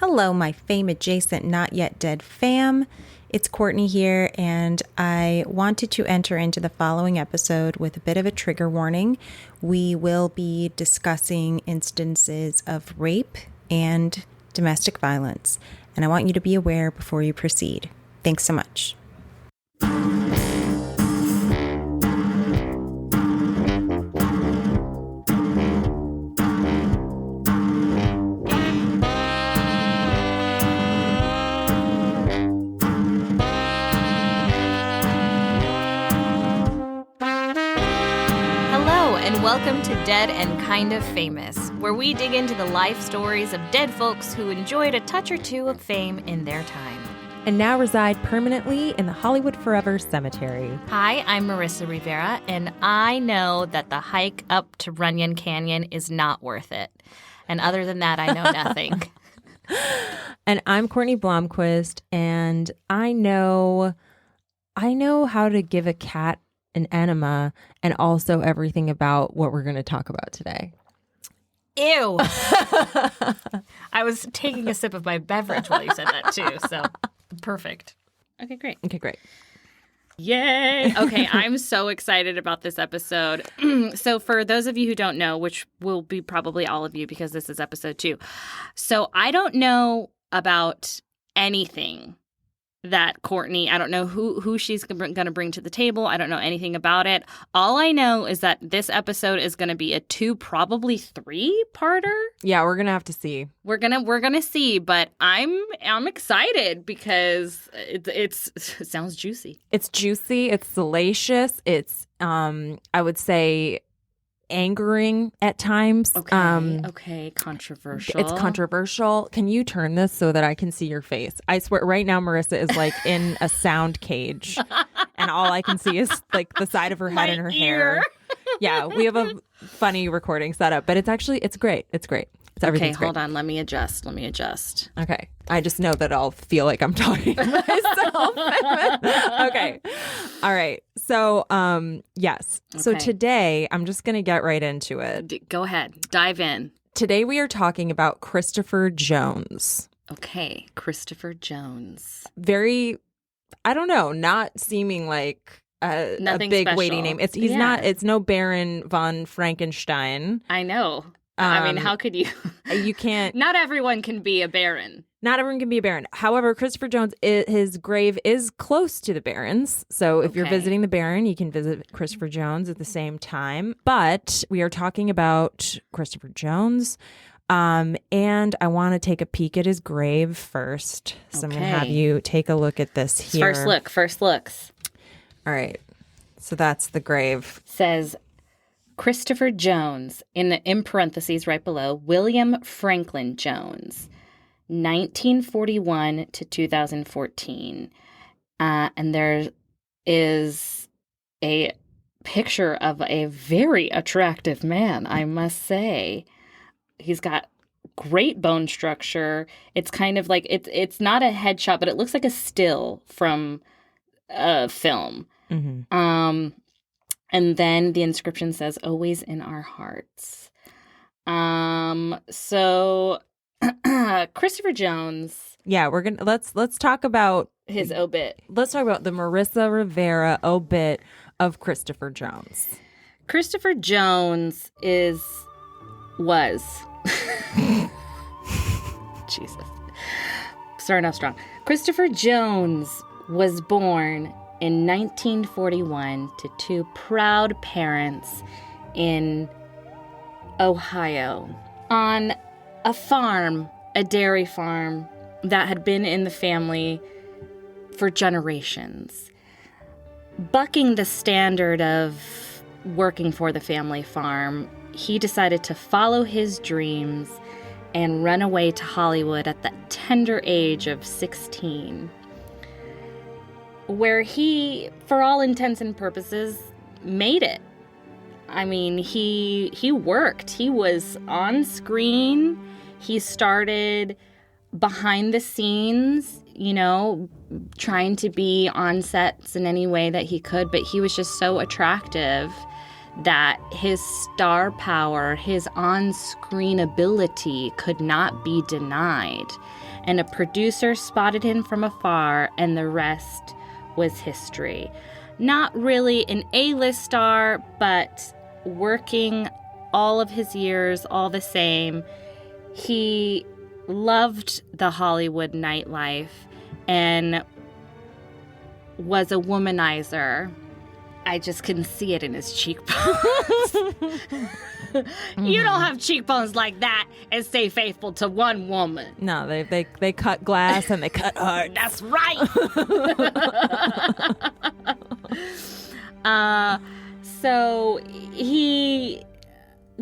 Hello, my fame adjacent, not yet dead fam. It's Courtney here, and I wanted to enter into the following episode with a bit of a trigger warning. We will be discussing instances of rape and domestic violence, and I want you to be aware before you proceed. Thanks so much. Welcome to Dead and Kind of Famous, where we dig into the life stories of dead folks who enjoyed a touch or two of fame in their time. And now reside permanently in the Hollywood Forever Cemetery. Hi, I'm Marissa Rivera, and I know that the hike up to Runyon Canyon is not worth it. And other than that, I know nothing. And I'm Courtney Blomquist, and I know how to give a cat an enema, and also everything about what we're going to talk about today. Ew. I was taking a sip of my beverage while you said that too, so perfect. Okay, great. Yay! Okay, I'm so excited about this episode. So for those of you who don't know, which will be probably all of you because this is episode 2. So I don't know about anything that Courtney, I don't know who she's going to bring to the table. I don't know anything about it. All I know is that this episode is going to be a 2, probably 3-parter. Yeah, we're going to have to see. We're gonna see, but I'm excited because it sounds juicy. It's juicy. It's salacious. It's I would say angering at times. Okay, controversial. It's controversial. Can you turn this so that I can see your face? I swear right now Marissa is like in a sound cage and all I can see is like the side of her head and her hair. Yeah, we have a funny recording setup, but it's great. It's great. Okay, hold on. Let me adjust. Okay. I just know that I'll feel like I'm talking to myself. Okay. All right. So, yes. Okay. So today, I'm just going to get right into it. Go ahead. Dive in. Today, we are talking about Christopher Jones. Okay. Christopher Jones. Very, I don't know, not seeming like a big special. Weighty name. It's no Baron von Frankenstein. I know. I mean, how could you? You can't. Not everyone can be a baron. Not everyone can be a baron. However, Christopher Jones, his grave is close to the barons. So if you're visiting the baron, you can visit Christopher Jones at the same time. But we are talking about Christopher Jones. And I want to take a peek at his grave first. So I'm going to have you take a look at this here. First looks. All right. So that's the grave. Says Christopher Jones, in parentheses right below, William Franklin Jones, 1941 to 2014. And there is a picture of a very attractive man, I must say. He's got great bone structure. It's kind of like, it's not a headshot, but it looks like a still from a film. Mm-hmm. And then the inscription says, "Always in our hearts." So Christopher Jones. Yeah, let's talk about his obit. Let's talk about the Marissa Rivera obit of Christopher Jones. Christopher Jones was Jesus. Starting off strong. Christopher Jones was born in 1941 to 2 proud parents in Ohio on a farm, a dairy farm that had been in the family for generations. Bucking the standard of working for the family farm, he decided to follow his dreams and run away to Hollywood at the tender age of 16. Where he, for all intents and purposes, made it. I mean, he worked. He was on screen. He started behind the scenes, trying to be on sets in any way that he could, but he was just so attractive that his star power, his on-screen ability could not be denied. And a producer spotted him from afar, and the rest was history. Not really an A-list star, but working all of his years all the same. He loved the Hollywood nightlife and was a womanizer. I just couldn't see it in his cheekbones. You don't have cheekbones like that and stay faithful to one woman. No, they cut glass and they cut hard. That's right. So he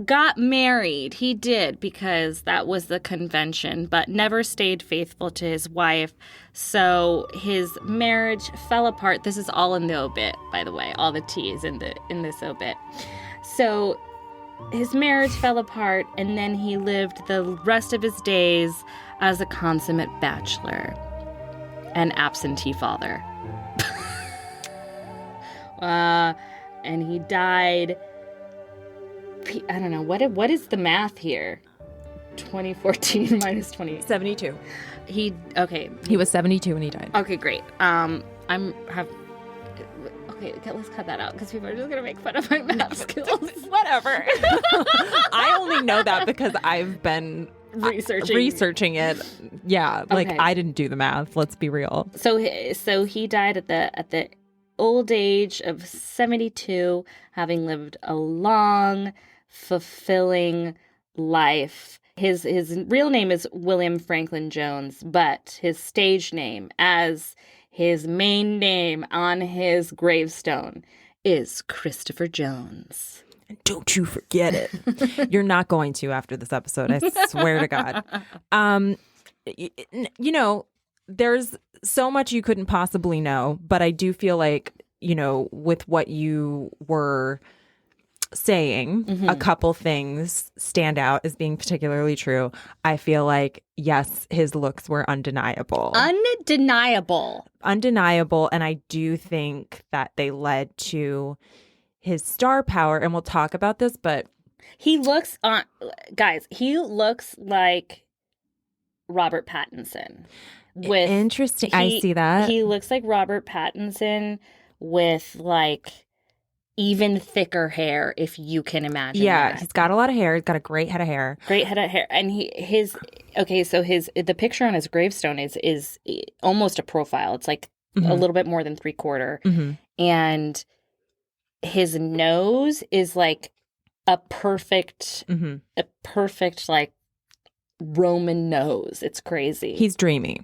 got married. He did, because that was the convention, but never stayed faithful to his wife. So his marriage fell apart. This is all in the obit, by the way. All the tea is in this obit. So his marriage fell apart, and then he lived the rest of his days as a consummate bachelor and absentee father. And he died. I don't know. What is the math here? 2014 minus 20. 72. He was 72 when he died. Okay, great. Let's cut that out because people are just gonna make fun of my math skills. Whatever. I only know that because I've been researching it. Yeah, like Okay. I didn't do the math. Let's be real. So he died at the old age of 72, having lived a long, fulfilling life. His real name is William Franklin Jones, but his stage name, as his main name on his gravestone, is Christopher Jones. Don't you forget it. You're not going to after this episode. I swear to God. You know, there's so much you couldn't possibly know, but I do feel like, you know, with what you were saying, a couple things stand out as being particularly true. I feel like, yes, his looks were undeniable. Undeniable. And I do think that they led to his star power. And we'll talk about this, but he looks like Robert Pattinson. Interesting. I see that. He looks like Robert Pattinson with like even thicker hair, if you can imagine. Yeah, that. He's got a lot of hair. He's got a great head of hair. And the picture on his gravestone is almost a profile. It's like a little bit more than 3/4. And his nose is like a perfect like Roman nose. It's crazy. He's dreamy.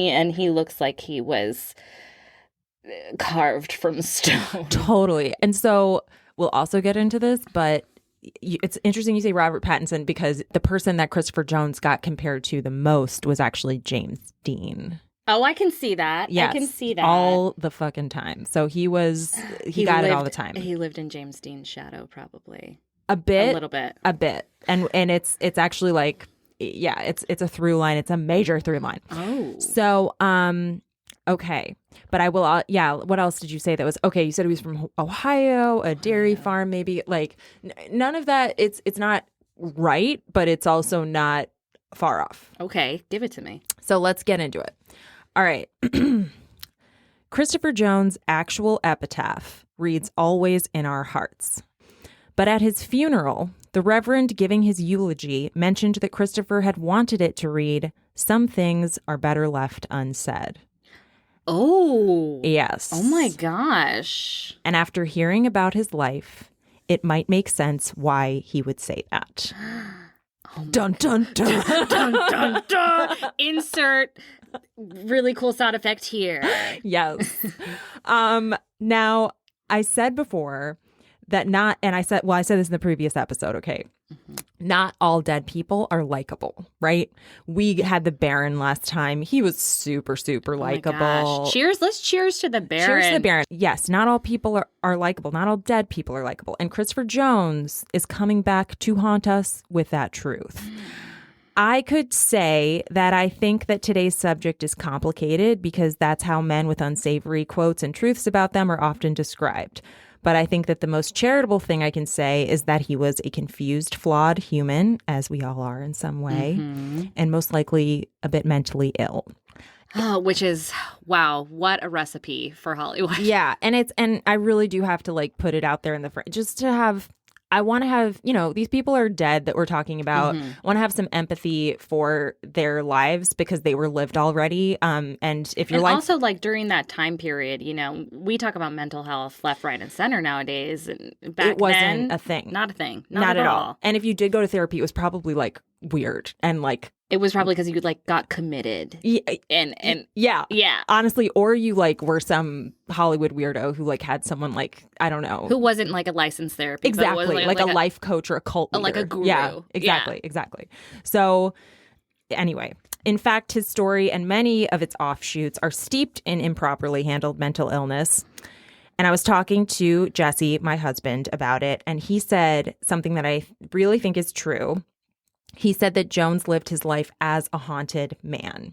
And he looks like he was carved from stone. Totally. And so we'll also get into this, but it's interesting you say Robert Pattinson because the person that Christopher Jones got compared to the most was actually James Dean. Oh, I can see that. Yes, I can see that. all the fucking time. So he got it all the time. He lived in James Dean's shadow, probably. A little bit. And it's actually like, yeah, it's a through line. It's a major through line. Oh. So, okay. But I will, what else did you say that was, okay, you said he was from Ohio, a dairy farm, maybe, like, none of that, it's not right, but it's also not far off. Okay, give it to me. So let's get into it. All right. Christopher Jones' actual epitaph reads, "Always in our hearts." But at his funeral, the Reverend giving his eulogy mentioned that Christopher had wanted it to read, "Some things are better left unsaid." Oh. Yes. Oh my gosh. And after hearing about his life, it might make sense why he would say that. Oh dun, dun, dun. Dun, dun, dun. Insert really cool sound effect here. Yes. Now, I said before that I said this in the previous episode, okay? Not all dead people are likable, right? We had the Baron last time. He was super, super likable. Cheers. Let's cheers to the Baron. Cheers to the Baron. Yes, not all people are likable. Not all dead people are likable. And Christopher Jones is coming back to haunt us with that truth. I could say that I think that today's subject is complicated because that's how men with unsavory quotes and truths about them are often described. But I think that the most charitable thing I can say is that he was a confused, flawed human, as we all are in some way, and most likely a bit mentally ill. Oh, which is, wow, what a recipe for Hollywood. Yeah. And I really do have to like put it out there in the front just to have, I want to have, you know, these people are dead that we're talking about. I want to have some empathy for their lives because they were lived already. And if you're also like during that time period, you know, we talk about mental health left, right, and center nowadays. And back it wasn't then, a thing. Not a thing. Not at all. And if you did go to therapy, it was probably like weird and like. It was probably because you like got committed. And yeah. Yeah. Honestly, or you like were some Hollywood weirdo who like had someone like, I don't know. Who wasn't like a licensed therapist. Exactly. Like a life coach or a cult leader. Like a guru. Yeah, exactly. So anyway, in fact, his story and many of its offshoots are steeped in improperly handled mental illness. And I was talking to Jesse, my husband, about it. And he said something that I really think is true. He said that Jones lived his life as a haunted man.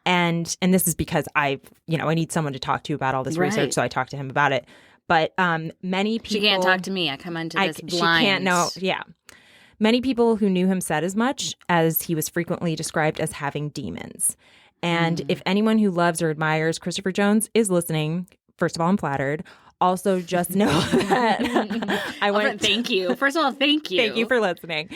And this is because I need someone to talk to about all this research, so I talked to him about it. But many people... She can't talk to me. I come into this blind. She can't know. Yeah. Many people who knew him said as much, as he was frequently described as having demons. And if anyone who loves or admires Christopher Jones is listening, first of all, I'm flattered. Also, just know that I went... Thank you. First of all, thank you. Thank you for listening.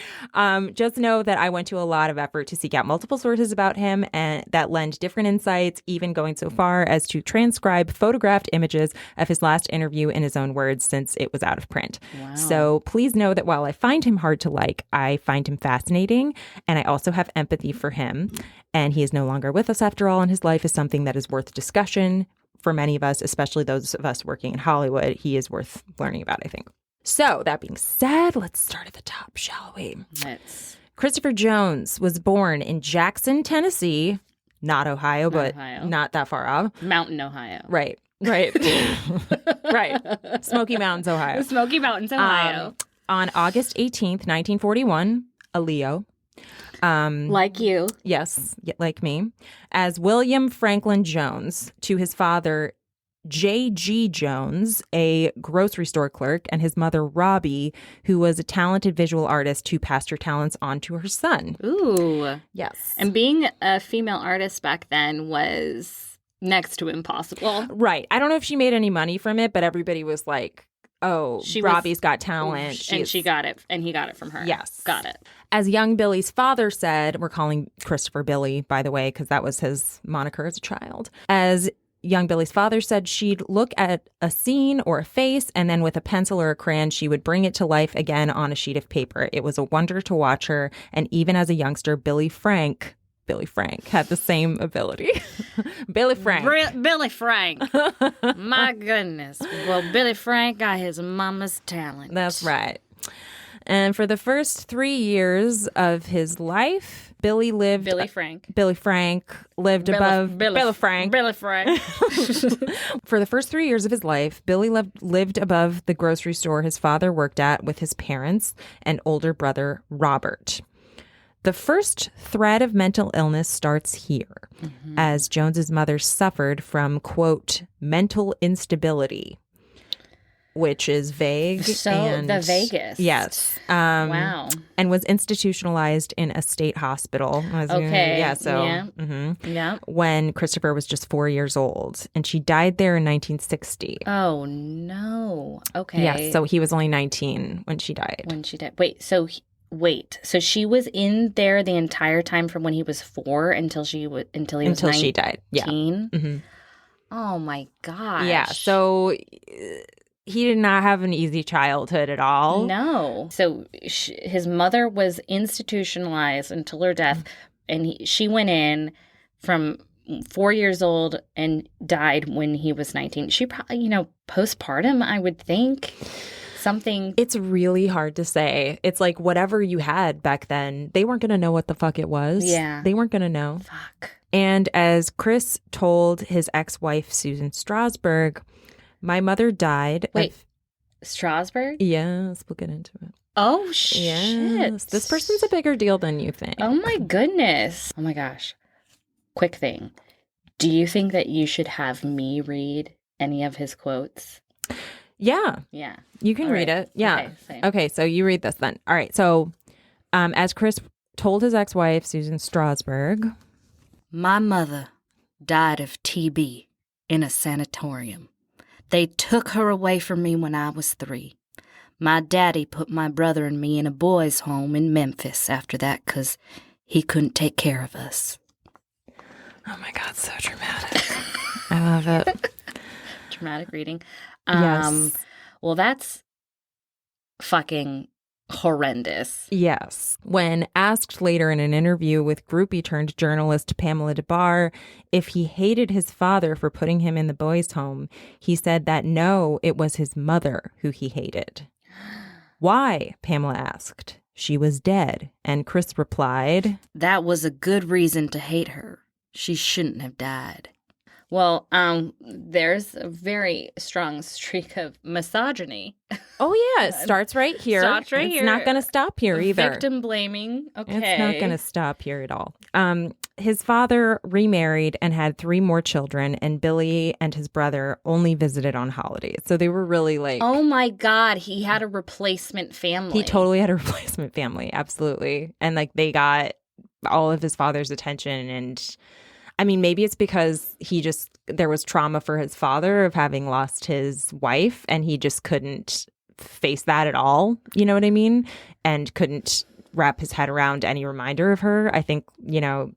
Just know that I went to a lot of effort to seek out multiple sources about him and that lend different insights, even going so far as to transcribe photographed images of his last interview in his own words since it was out of print. Wow. So please know that while I find him hard to like, I find him fascinating, and I also have empathy for him. And he is no longer with us after all, and his life is something that is worth discussion. For many of us, especially those of us working in Hollywood, he is worth learning about, I think. So that being said, let's start at the top, shall we? Let's. Christopher Jones was born in Jackson, Tennessee, not Ohio, but not that far off. Mountain, Ohio. Right. Right. Smoky Mountains, Ohio. Smoky Mountains, Ohio. On August 18th, 1941, a Leo. Like you. Yes, like me. As William Franklin Jones to his father, J.G. Jones, a grocery store clerk, and his mother, Robbie, who was a talented visual artist who passed her talents on to her son. Ooh. Yes. And being a female artist back then was next to impossible. Right. I don't know if she made any money from it, but everybody was like, oh, Robbie's got talent. And she got it. And he got it from her. Yes. Got it. As young Billy's father said, we're calling Christopher Billy, by the way, because that was his moniker as a child. As young Billy's father said, she'd look at a scene or a face, and then with a pencil or a crayon, she would bring it to life again on a sheet of paper. It was a wonder to watch her. And even as a youngster, Billy Frank had the same ability. Billy Frank. Billy Frank. My goodness. Well, Billy Frank got his mama's talent. That's right. And for the first 3 years of his life, Billy Frank lived above Billy Frank. For the first 3 years of his life, Billy lived above the grocery store his father worked at with his parents and older brother Robert. The first thread of mental illness starts here, as Jones's mother suffered from, quote, mental instability, which is vague. So and, the vaguest. Yes. Wow. And was institutionalized in a state hospital. Okay. Yeah. So. Yeah. Yeah. When Christopher was just 4 years old, and she died there in 1960. Oh no. Okay. Yeah. So he was only 19 when she died. So she was in there the entire time from when he was 4 until he was 19? She died. Yeah. Oh my gosh. Yeah. So he did not have an easy childhood at all. No. So his mother was institutionalized until her death, and she went in from 4 years old and died when he was 19. She probably, postpartum, I would think. Something. It's really hard to say. It's like whatever you had back then, they weren't going to know what the fuck it was. Yeah. They weren't going to know. Fuck. And as Chris told his ex-wife, Susan Strasberg, my mother died. Wait, Strasberg? Yes, we'll get into it. Oh, shit. Yes. This person's a bigger deal than you think. Oh, my goodness. Oh, my gosh. Quick thing. Do you think that you should have me read any of his quotes? Yeah. Yeah. You can All read right. it. Yeah. Okay, same. Okay, so you read this then. All right. So as Chris told his ex-wife, Susan Strasberg, My mother died of TB in a sanatorium. They took her away from me when I was 3. My daddy put my brother and me in a boys' home in Memphis after that because he couldn't take care of us. oh my God, so dramatic. I love it. Dramatic reading. Yes. Well, that's fucking horrendous. Yes. When asked later in an interview with groupie-turned-journalist Pamela DeBar if he hated his father for putting him in the boys' home, he said that no, it was his mother who he hated. Why? Pamela asked. She was dead. And Chris replied, That was a good reason to hate her. She shouldn't have died. Well, there's a very strong streak of misogyny. oh yeah, it starts right here. Starts right it's here. not going to stop here either. Victim blaming. Okay. It's not going to stop here at all. His father remarried and had 3 more children, and Billy and his brother only visited on holidays. So they were really like... Oh my God, he had a replacement family. He totally had a replacement family, absolutely. And like they got all of his father's attention. And I mean, maybe it's because there was trauma for his father of having lost his wife, and he just couldn't face that at all. You know what I mean? And couldn't wrap his head around any reminder of her. I think,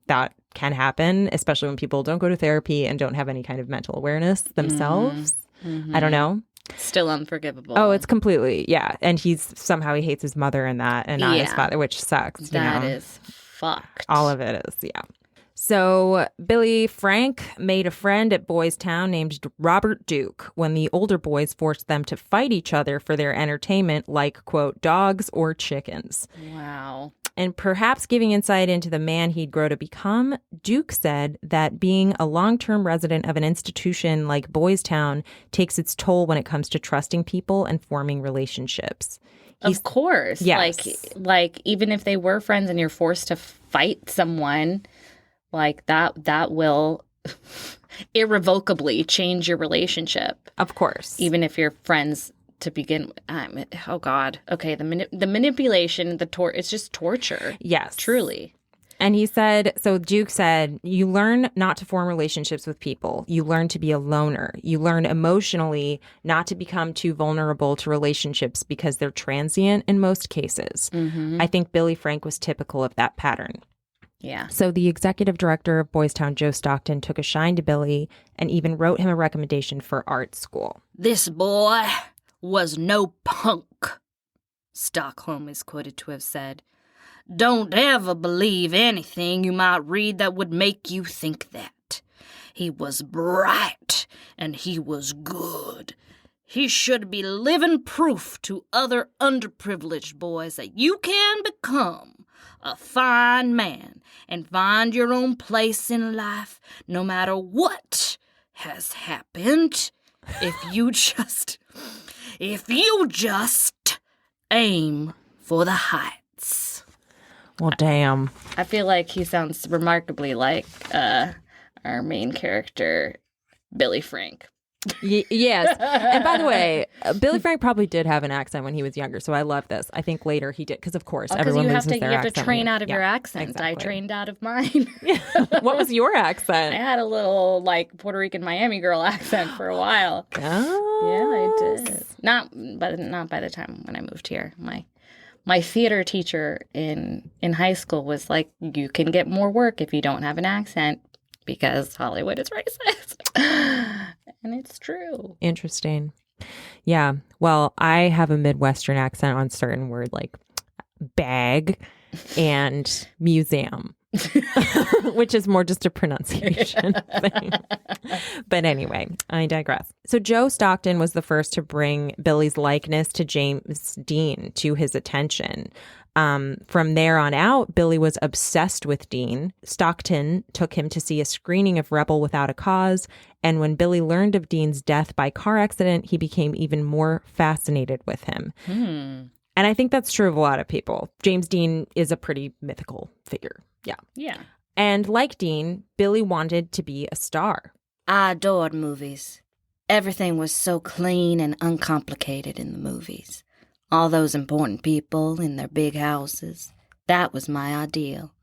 that can happen, especially when people don't go to therapy and don't have any kind of mental awareness themselves. Mm-hmm. I don't know. Still unforgivable. Oh, it's completely, yeah. And he hates his mother in that and not his father, which sucks. That is fucked. All of it is, yeah. So Billy Frank made a friend at Boys Town named Robert Duke when the older boys forced them to fight each other for their entertainment like, quote, dogs or chickens. Wow. And perhaps giving insight into the man he'd grow to become, Duke said that being a long-term resident of an institution like Boys Town takes its toll when it comes to trusting people and forming relationships. Of course. Yes. Like even if they were friends and you're forced to fight someone, like that will irrevocably change your relationship. Of course. Even if you're friends to begin with. Oh, God. Okay, the manipulation, it's just torture. Yes. Truly. And he said, so Duke said, you learn not to form relationships with people. You learn to be a loner. You learn emotionally not to become too vulnerable to relationships because they're transient in most cases. Mm-hmm. I think Billy Frank was typical of that pattern. Yeah. So the executive director of Boys Town, Joe Stockton, took a shine to Billy and even wrote him a recommendation for art school. This boy was no punk, Stockholm is quoted to have said. Don't ever believe anything you might read that would make you think that. He was bright and he was good. He should be living proof to other underprivileged boys that you can become a fine man and find your own place in life no matter what has happened if you just aim for the heights. Well, damn. I feel like he sounds remarkably like our main character, Billy Frank. Yes. And by the way, Billy Frank probably did have an accent when he was younger, so I love this. I think later he did, because of course everyone loses their accent. You have to train out of your accent. Exactly. I trained out of mine. What was your accent? I had a little like Puerto Rican Miami girl accent for a while. Oh. Yeah, I did. Not by the time when I moved here. My theater teacher in high school was like, you can get more work if you don't have an accent because Hollywood is racist. And it's true. Interesting. Yeah. Well, I have a Midwestern accent on certain words like bag and museum, which is more just a pronunciation thing. But anyway, I digress. So Joe Stockton was the first to bring Billy's likeness to James Dean to his attention. From there on out, Billy was obsessed with Dean. Stockton took him to see a screening of Rebel Without a Cause, and when Billy learned of Dean's death by car accident, he became even more fascinated with him. And I think that's true of a lot of people. James Dean is a pretty mythical figure. Yeah. Yeah. And like Dean, Billy wanted to be a star. I adored movies. Everything was so clean and uncomplicated in the movies. All those important people in their big houses. That was my ideal.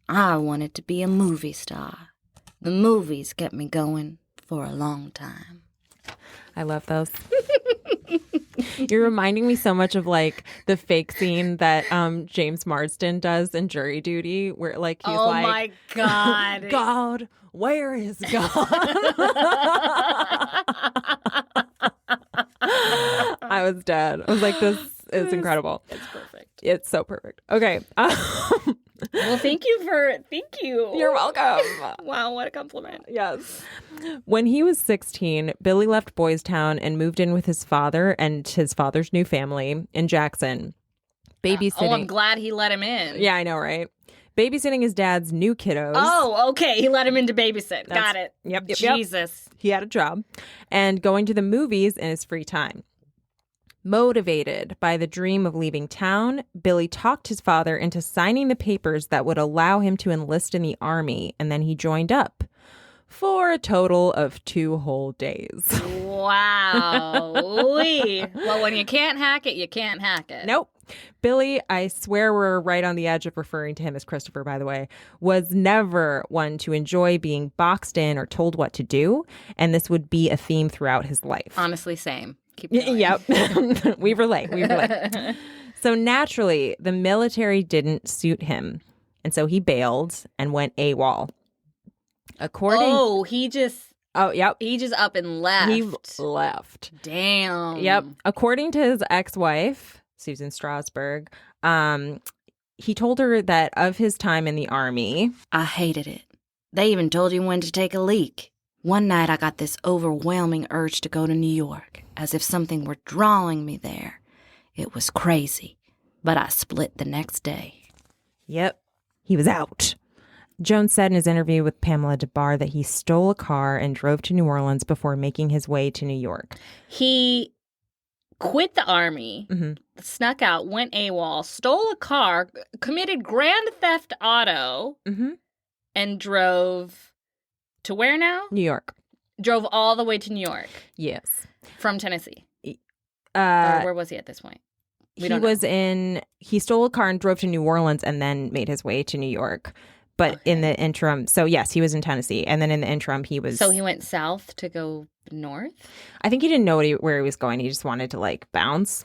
I wanted to be a movie star. The movies kept me going for a long time. I love those. You're reminding me so much of like the fake scene that James Marsden does in Jury Duty, where like he's oh like, my God. God, where is God? I was dead. I was like, this is incredible. It's perfect. It's so perfect. Okay. Well, thank you. You're welcome. Wow, what a compliment. Yes. When he was 16, Billy left Boys Town and moved in with his father and his father's new family in Jackson. Babysitting. I'm glad he let him in. Yeah, I know, right? Babysitting his dad's new kiddos. Oh, okay. He let him in to babysit. Got it. Yep. Jesus. He had a job. And going to the movies in his free time. Motivated by the dream of leaving town, Billy talked his father into signing the papers that would allow him to enlist in the army, and then he joined up for a total of 2 whole days. Wow. Well, when you can't hack it, you can't hack it. Nope. Billy, I swear we're right on the edge of referring to him as Christopher, by the way, was never one to enjoy being boxed in or told what to do, and this would be a theme throughout his life. Honestly, same. Keep going. Yep. We relate. So naturally, the military didn't suit him. And so he bailed and went AWOL. He just up and left. He left. Damn. Yep. According to his ex-wife, Susan Strasberg, he told her that of his time in the army, I hated it. They even told you when to take a leak. One night I got this overwhelming urge to go to New York, as if something were drawing me there. It was crazy, but I split the next day. Yep, he was out. Jones said in his interview with Pamela DeBar that he stole a car and drove to New Orleans before making his way to New York. He quit the army, snuck out, went AWOL, stole a car, committed grand theft auto, and drove to where now? New York. Drove all the way to New York. Yes. From Tennessee. Or where was he at this point? He stole a car and drove to New Orleans and then made his way to New York. But in the interim, so yes, he was in Tennessee. And then in the interim, he was... So he went south to go north? I think he didn't know where he was going. He just wanted to like bounce.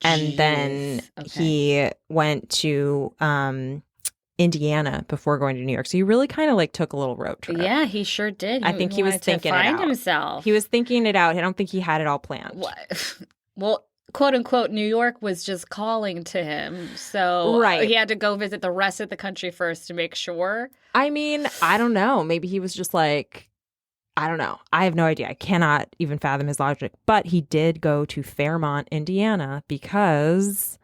And then he went to Indiana before going to New York. So he really kind of like took a little road trip. Yeah, he sure did. I think he was thinking it out. Find himself. He was thinking it out. I don't think he had it all planned. What? Well, quote unquote, New York was just calling to him. So he had to go visit the rest of the country first to make sure. I mean, I don't know. Maybe he was just like, I don't know. I have no idea. I cannot even fathom his logic. But he did go to Fairmont, Indiana, because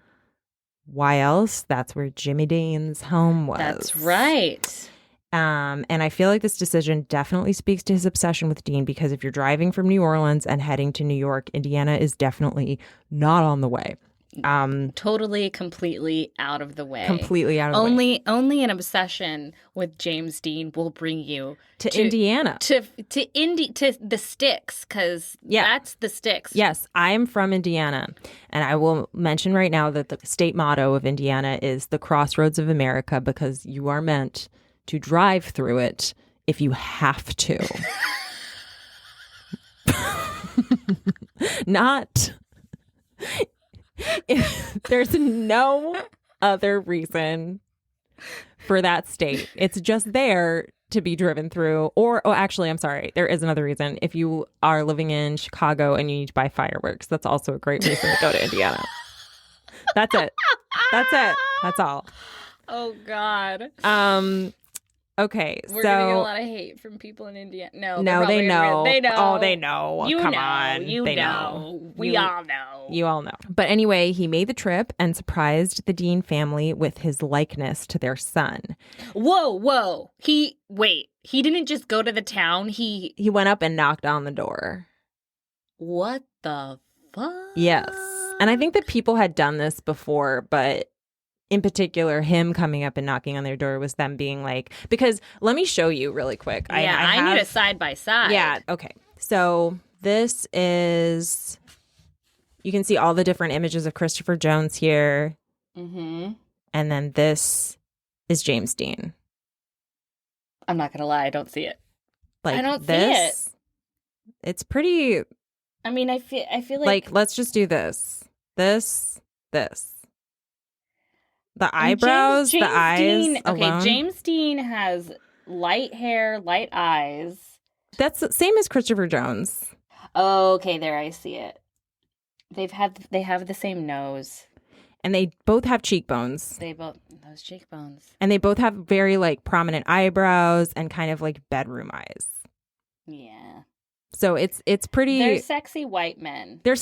why else? That's where Jimmy Dean's home was. That's right. And I feel like this decision definitely speaks to his obsession with Dean, because if you're driving from New Orleans and heading to New York, Indiana is definitely not on the way. Totally, completely out of the way. Completely out of the way. Only an obsession with James Dean will bring you to Indiana. To the sticks, because that's the sticks. Yes, I am from Indiana. And I will mention right now that the state motto of Indiana is the crossroads of America, because you are meant to drive through it if you have to. Not... There's no other reason for that state. It's just there to be driven through. Actually, I'm sorry. There is another reason. If you are living in Chicago and you need to buy fireworks, that's also a great reason to go to Indiana. That's it. That's all. Oh, God. Okay, We're gonna get a lot of hate from people in Indiana. No, they know. They know. Oh, they know. Come on. They know. We all know. You all know. But anyway, he made the trip and surprised the Dean family with his likeness to their son. Whoa. He didn't just go to the town. He went up and knocked on the door. What the fuck? Yes. And I think that people had done this before, but in particular, him coming up and knocking on their door was them being like, because let me show you really quick. I need a side by side. Yeah. Okay. So This is, you can see all the different images of Christopher Jones here. Mm-hmm. And then this is James Dean. I'm not gonna lie, I don't see it. Like I don't this, see it. It's pretty. I mean, I feel like Let's just do this. This. The eyebrows, James the eyes Dean, alone. Okay, James Dean has light hair, light eyes. That's the same as Christopher Jones. Oh, okay, there I see it. They have the same nose. And they both have cheekbones. Those cheekbones. And they both have very like prominent eyebrows and kind of like bedroom eyes. Yeah. So it's pretty. They're sexy white men. They're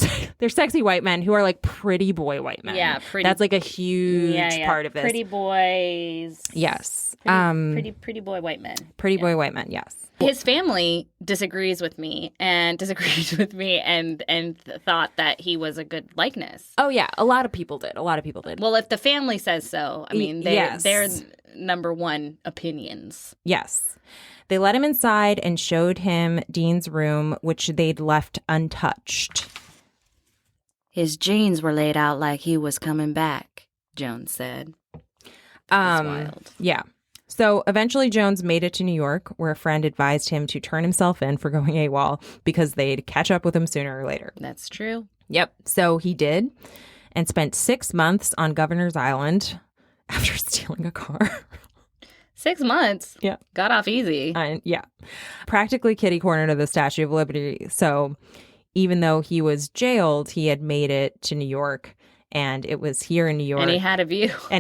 sexy white men who are like pretty boy white men. Yeah, pretty. That's like a huge part of this. Pretty boys. Yes. Pretty boy white men. Pretty boy white men. Yes. His family disagrees with me and thought that he was a good likeness. Oh yeah, a lot of people did. Well, if the family says so, I mean, they're number one opinions. Yes. They let him inside and showed him Dean's room, which they'd left untouched. His jeans were laid out like he was coming back, Jones said. That's wild. Yeah. So eventually Jones made it to New York, where a friend advised him to turn himself in for going AWOL because they'd catch up with him sooner or later. That's true. Yep. So he did and spent 6 months on Governor's Island after stealing a car. 6 months? Yeah. Got off easy. Yeah. Practically kitty-corner to the Statue of Liberty. So even though he was jailed, he had made it to New York, and it was here in New York. And he had a view. I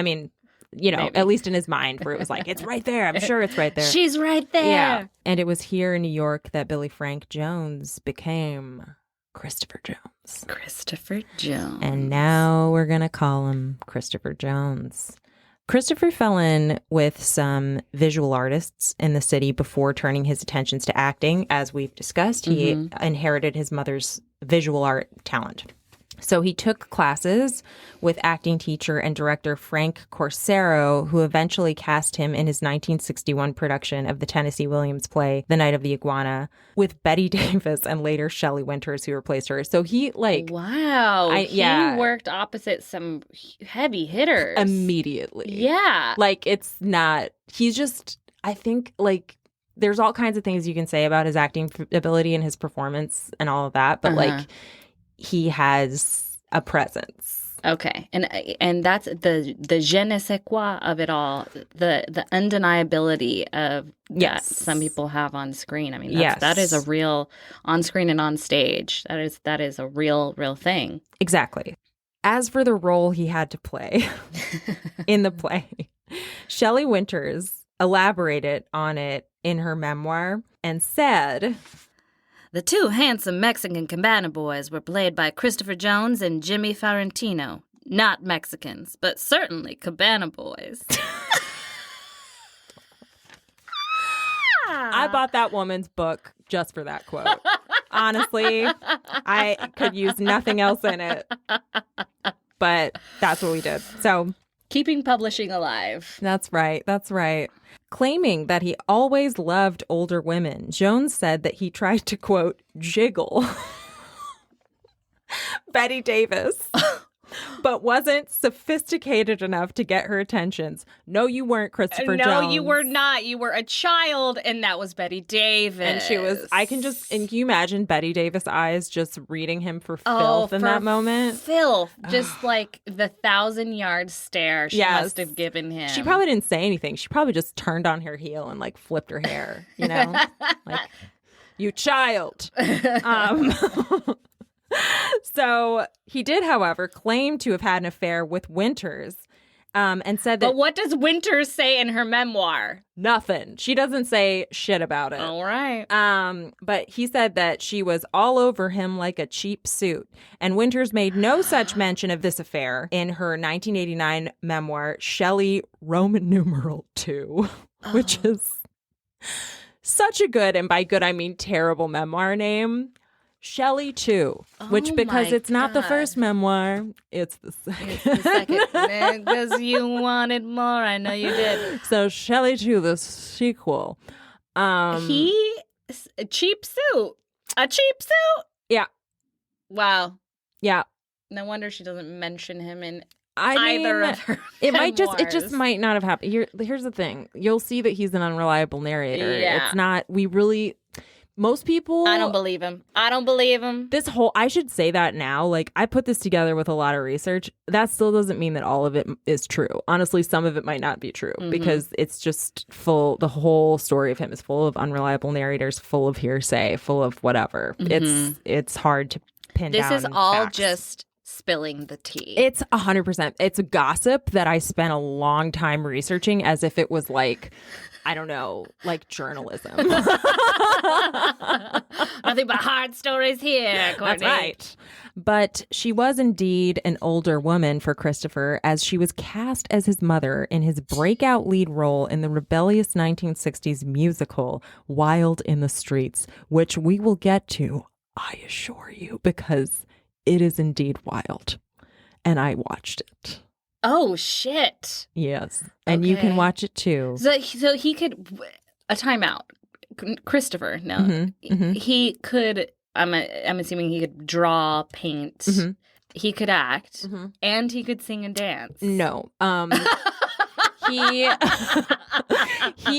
mean, maybe. At least in his mind, where it was like, it's right there. I'm sure it's right there. She's right there. Yeah. And it was here in New York that Billy Frank Jones became Christopher Jones. Christopher Jones. And now we're going to call him Christopher Jones. Christopher fell in with some visual artists in the city before turning his attentions to acting. As we've discussed, he inherited his mother's visual art talent. So he took classes with acting teacher and director Frank Corsaro, who eventually cast him in his 1961 production of the Tennessee Williams play, The Night of the Iguana, with Betty Davis and later Shelley Winters, who replaced her. So he Wow. He worked opposite some heavy hitters. Immediately. Yeah. Like, it's not, he's just, I think, like, there's all kinds of things you can say about his acting ability and his performance and all of that, but like, he has a presence. Okay. And that's the je ne sais quoi of it all, the undeniability of that some people have on screen. I mean, that is a real, on screen and on stage, that is a real thing. Exactly. As for the role he had to play in the play, Shelley Winters elaborated on it in her memoir and said, "The two handsome Mexican cabana boys were played by Christopher Jones and Jimmy Farentino. Not Mexicans, but certainly cabana boys." I bought that woman's book just for that quote. Honestly, I could use nothing else in it. But that's what we did. So, keeping publishing alive. That's right. Claiming that he always loved older women, Jones said that he tried to, quote, jiggle Betty Davis, but wasn't sophisticated enough to get her attentions. No, you weren't, Christopher Jones. No, you were not. You were a child, and that was Betty Davis. And she was, and can you imagine Betty Davis' eyes just reading him for filth in that moment? Filth. Just like the 1,000-yard stare she must have given him. She probably didn't say anything. She probably just turned on her heel and like flipped her hair, you know? Like, you child. So he did, however, claim to have had an affair with Winters and said that... But what does Winters say in her memoir? Nothing. She doesn't say shit about it. All right. But he said that she was all over him like a cheap suit. And Winters made no such mention of this affair in her 1989 memoir, Shelley Roman numeral 2, which is such a good, and by good I mean terrible, memoir name. Shelley 2, which because it's not the first memoir, it's the second. It's the second, because you wanted more. I know you did. So Shelley 2, the sequel. He cheap suit. A cheap suit? Yeah. Wow. Yeah. No wonder she doesn't mention him in either of her it just might not have happened. Here's the thing. You'll see that he's an unreliable narrator. Yeah. It's not, most people. I don't believe him. I should say that now. Like, I put this together with a lot of research. That still doesn't mean that all of it is true. Honestly, some of it might not be true because it's just the whole story of him is full of unreliable narrators, full of hearsay, full of whatever. It's hard to pin down. This is all facts. just spilling the tea. It's 100%. It's a gossip that I spent a long time researching as if it was like, I don't know, like journalism. Nothing but hard stories here, Courtney. That's right. But she was indeed an older woman for Christopher, as she was cast as his mother in his breakout lead role in the rebellious 1960s musical Wild in the Streets, which we will get to, I assure you, because it is indeed wild. And I watched it. Oh, shit. Yes. And you can watch it too. So he could, a timeout. Christopher, no. He could, I'm assuming he could draw, paint. He could act. And he could sing and dance. No. He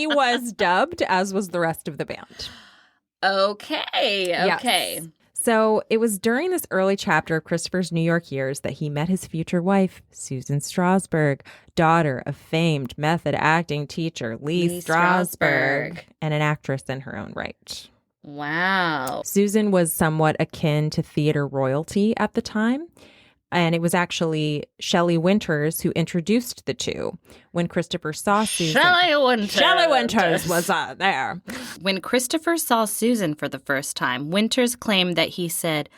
was dubbed, as was the rest of the band. Okay. Yes. So it was during this early chapter of Christopher's New York years that he met his future wife, Susan Strasberg, daughter of famed method acting teacher Lee Strasberg, and an actress in her own right. Wow. Susan was somewhat akin to theater royalty at the time. And it was actually Shelley Winters who introduced the two. When Christopher saw Susan... Shelley Winters was there. When Christopher saw Susan for the first time, Winters claimed that he said,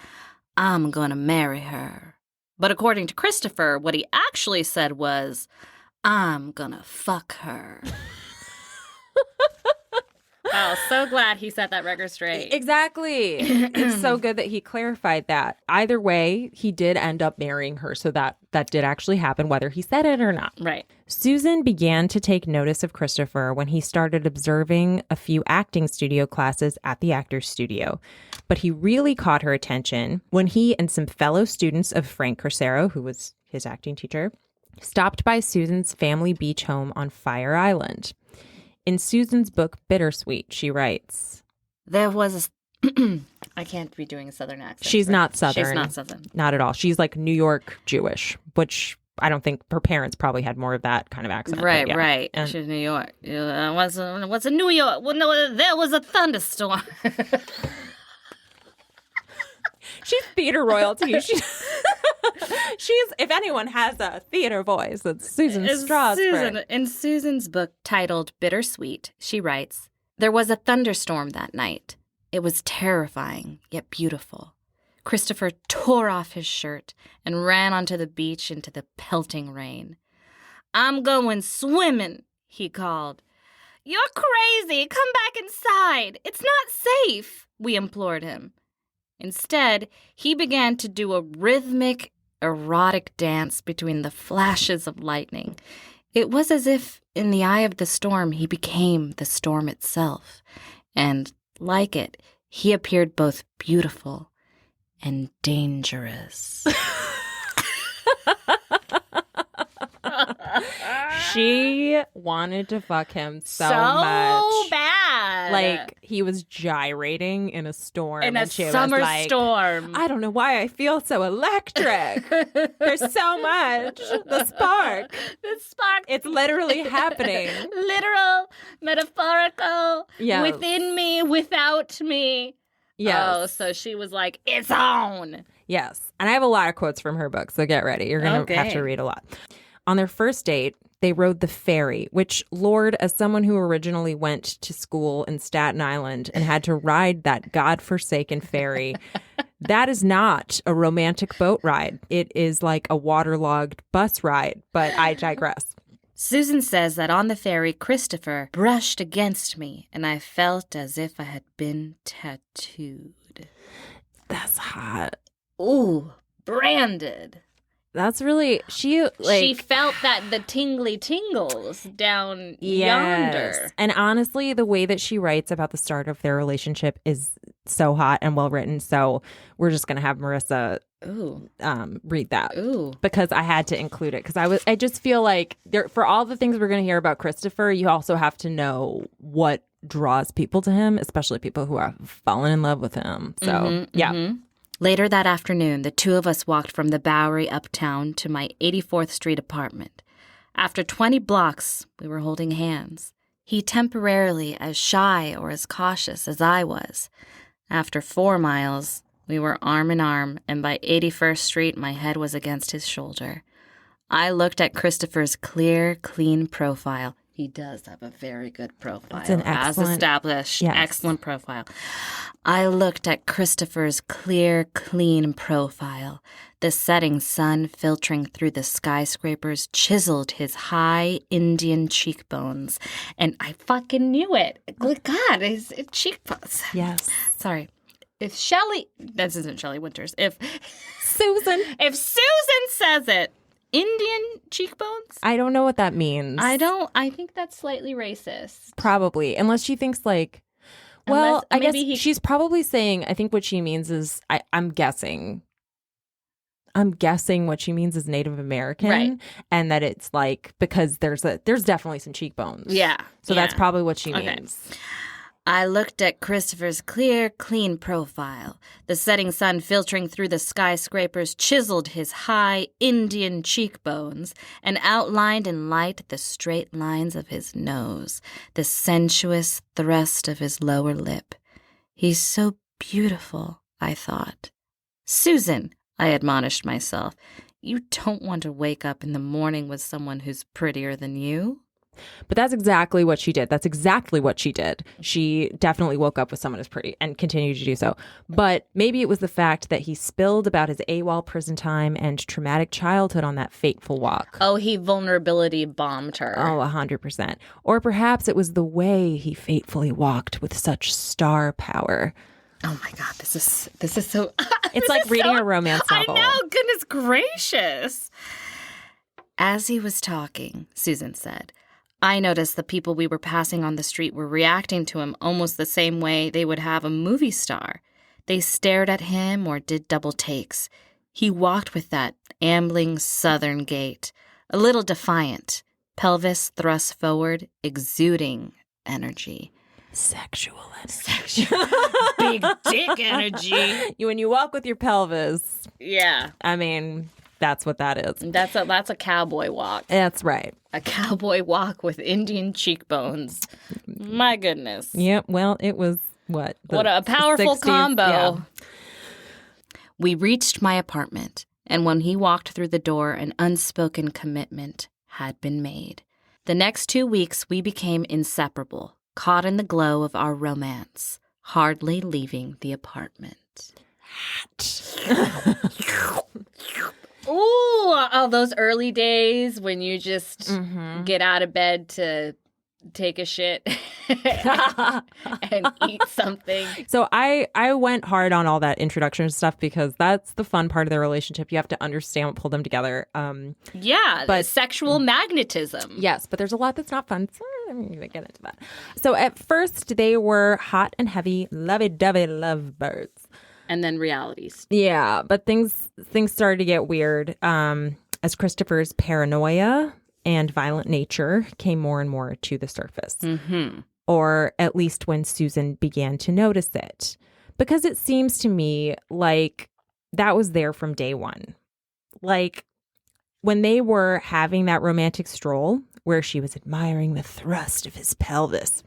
"I'm gonna marry her." But according to Christopher, what he actually said was, "I'm gonna fuck her." Oh, so glad he set that record straight. Exactly. It's so good that he clarified that. Either way, he did end up marrying her, so that did actually happen, whether he said it or not. Right. Susan began to take notice of Christopher when he started observing a few acting studio classes at the Actors Studio. But he really caught her attention when he and some fellow students of Frank Corsaro, who was his acting teacher, stopped by Susan's family beach home on Fire Island. In Susan's book, Bittersweet, she writes, "There was I can't be doing a Southern accent. She's not Southern. She's not Southern. Not at all. She's like New York Jewish, which I don't think her parents probably had more of that kind of accent. Right, yeah. right. And she's New York. What's in New York? Well, no, there was a thunderstorm. She's theater royalty. She's, if anyone has a theater voice, it's Susan Strasberg. In Susan's book titled Bittersweet, she writes, "There was a thunderstorm that night. It was terrifying, yet beautiful. Christopher tore off his shirt and ran onto the beach into the pelting rain. 'I'm going swimming,' he called. 'You're crazy. Come back inside. It's not safe,' we implored him. Instead, he began to do a rhythmic, erotic dance between the flashes of lightning. It was as if, in the eye of the storm, he became the storm itself. And, like it, he appeared both beautiful and dangerous.'" She wanted to fuck him so much. Bad. Like, he was gyrating in a storm. In a and she summer was like, storm. "I don't know why I feel so electric. There's so much. The spark. The spark. It's literally happening." Literal, metaphorical, Yes. within me, without me. Yes. Oh, so she was like, "It's on." Yes. And I have a lot of quotes from her book, so get ready. You're going to have to read a lot. On their first date, they rode the ferry, which, Lord, as someone who originally went to school in Staten Island and had to ride that godforsaken ferry, that is not a romantic boat ride. It is like a waterlogged bus ride, but I digress. Susan says that on the ferry, Christopher brushed against me, and I felt as if I had been tattooed. That's hot. Ooh, branded. That's really, she felt that the tingly tingles down yes. yonder. And honestly, the way that she writes about the start of their relationship is so hot and well written. So we're just going to have Marissa Ooh. Read that. Ooh. Because I had to include it because I just feel like for all the things we're going to hear about Christopher, you also have to know what draws people to him, especially people who have fallen in love with him. So, yeah. Later that afternoon, the two of us walked from the Bowery uptown to my 84th Street apartment. After 20 blocks, we were holding hands. He temporarily as shy or as cautious as I was. After 4 miles, we were arm in arm, and by 81st Street, my head was against his shoulder. I looked at Christopher's clear, clean profile. He does have a very good profile. It's an excellent, as established, yes. Excellent profile. I looked at Christopher's clear, clean profile. The setting sun filtering through the skyscrapers chiseled his high Indian cheekbones. And I fucking knew it. God, his cheekbones. Yes. Sorry. If Shelley, this isn't Shelley Winters, if Susan says it, Indian cheekbones? I don't know what that means. I think that's slightly racist. Probably. Unless she thinks like, well, I guess she's probably saying, I think what she means is, I'm guessing what she means is Native American. Right. And that it's like, because there's definitely some cheekbones. Yeah. So that's probably what she means. I looked at Christopher's clear, clean profile. The setting sun filtering through the skyscrapers chiseled his high Indian cheekbones and outlined in light the straight lines of his nose, the sensuous thrust of his lower lip. He's so beautiful, I thought. Susan, I admonished myself, you don't want to wake up in the morning with someone who's prettier than you. But that's exactly what she did. That's exactly what she did. She definitely woke up with someone as pretty and continued to do so. But maybe it was the fact that he spilled about his AWOL prison time and traumatic childhood on that fateful walk. Oh, he vulnerability bombed her. Oh, 100%. Or perhaps it was the way he fatefully walked with such star power. Oh my God, this is so... It's like reading a romance novel. I know, goodness gracious. As he was talking, Susan said, I noticed the people we were passing on the street were reacting to him almost the same way they would have a movie star. They stared at him or did double takes. He walked with that ambling southern gait, a little defiant, pelvis thrust forward, exuding energy. Sexual energy. Big dick energy. When you walk with your pelvis. Yeah. I mean, that's what that is. That's a cowboy walk. That's right. A cowboy walk with Indian cheekbones. My goodness. Yep. Well, it was what? What a powerful 60s, combo. Yeah. We reached my apartment, and when he walked through the door, an unspoken commitment had been made. The next 2 weeks, we became inseparable, caught in the glow of our romance, hardly leaving the apartment. Ooh, all those early days when you just get out of bed to take a shit and eat something. So I went hard on all that introduction stuff because that's the fun part of their relationship. You have to understand what pulled them together. Yeah, but sexual magnetism. Yes, but there's a lot that's not fun. So I'm going to get into that. So at first they were hot and heavy, lovey-dovey lovebirds. And then realities. Yeah, but things started to get weird as Christopher's paranoia and violent nature came more and more to the surface. Mm-hmm. Or at least when Susan began to notice it. Because it seems to me like that was there from day one. Like when they were having that romantic stroll where she was admiring the thrust of his pelvis,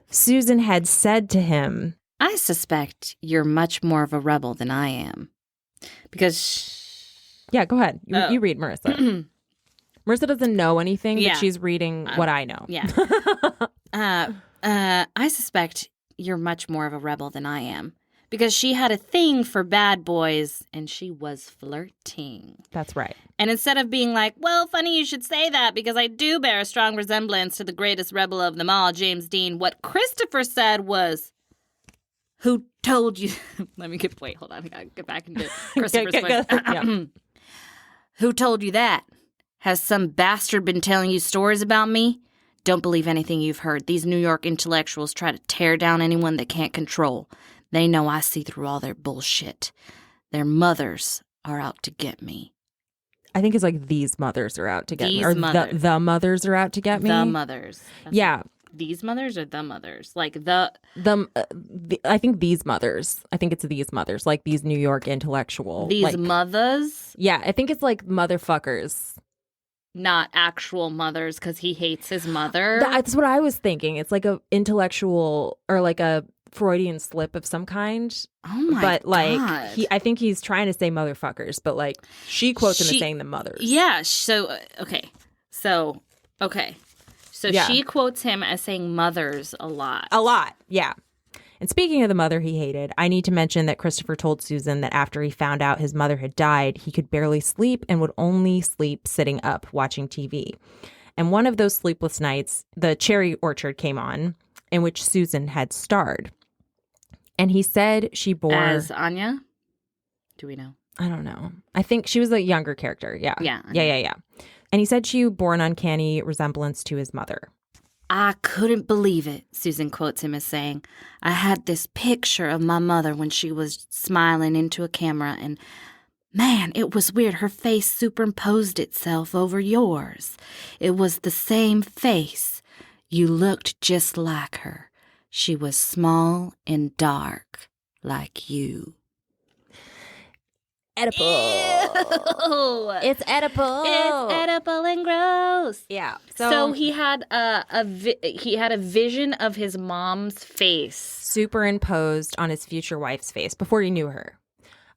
Susan had said to him, I suspect you're much more of a rebel than I am. Because... Yeah, go ahead. You read, Marissa. Marissa doesn't know anything, but she's reading what I know. Yeah. I suspect you're much more of a rebel than I am. Because she had a thing for bad boys, and she was flirting. That's right. And instead of being like, well, funny you should say that, because I do bear a strong resemblance to the greatest rebel of them all, James Dean, what Christopher said was... Who told you? Wait, hold on. I gotta get back into Christopher's voice. Yeah. Who told you that? Has some bastard been telling you stories about me? Don't believe anything you've heard. These New York intellectuals try to tear down anyone they can't control. They know I see through all their bullshit. Their mothers are out to get me. I think it's like these mothers are out to get me. These Or mothers. the mothers are out to get me. The mothers. Yeah. These mothers or the mothers? Like the I think these mothers. I think it's these mothers, like these New York intellectual. These like, mothers? Yeah, I think it's like motherfuckers. Not actual mothers because he hates his mother. That's what I was thinking. It's like a intellectual or like a Freudian slip of some kind. Oh my but like God. I think he's trying to say motherfuckers, but like she quotes him as saying the mothers. Yeah. So Yeah. she quotes him as saying mothers a lot. A lot. Yeah. And speaking of the mother he hated, I need to mention that Christopher told Susan that after he found out his mother had died, he could barely sleep and would only sleep sitting up watching TV. And one of those sleepless nights, The Cherry Orchard came on, in which Susan had starred. And he said she bore... As Anya? Do we know? I don't know. I think she was a younger character. Yeah. Yeah. Yeah. And he said she bore an uncanny resemblance to his mother. I couldn't believe it, Susan quotes him as saying. I had this picture of my mother when she was smiling into a camera, and man, it was weird. Her face superimposed itself over yours. It was the same face. You looked just like her. She was small and dark, like you. Edible. Ew. It's edible. It's edible and gross. Yeah. So he had a vision of his mom's face superimposed on his future wife's face before he knew her.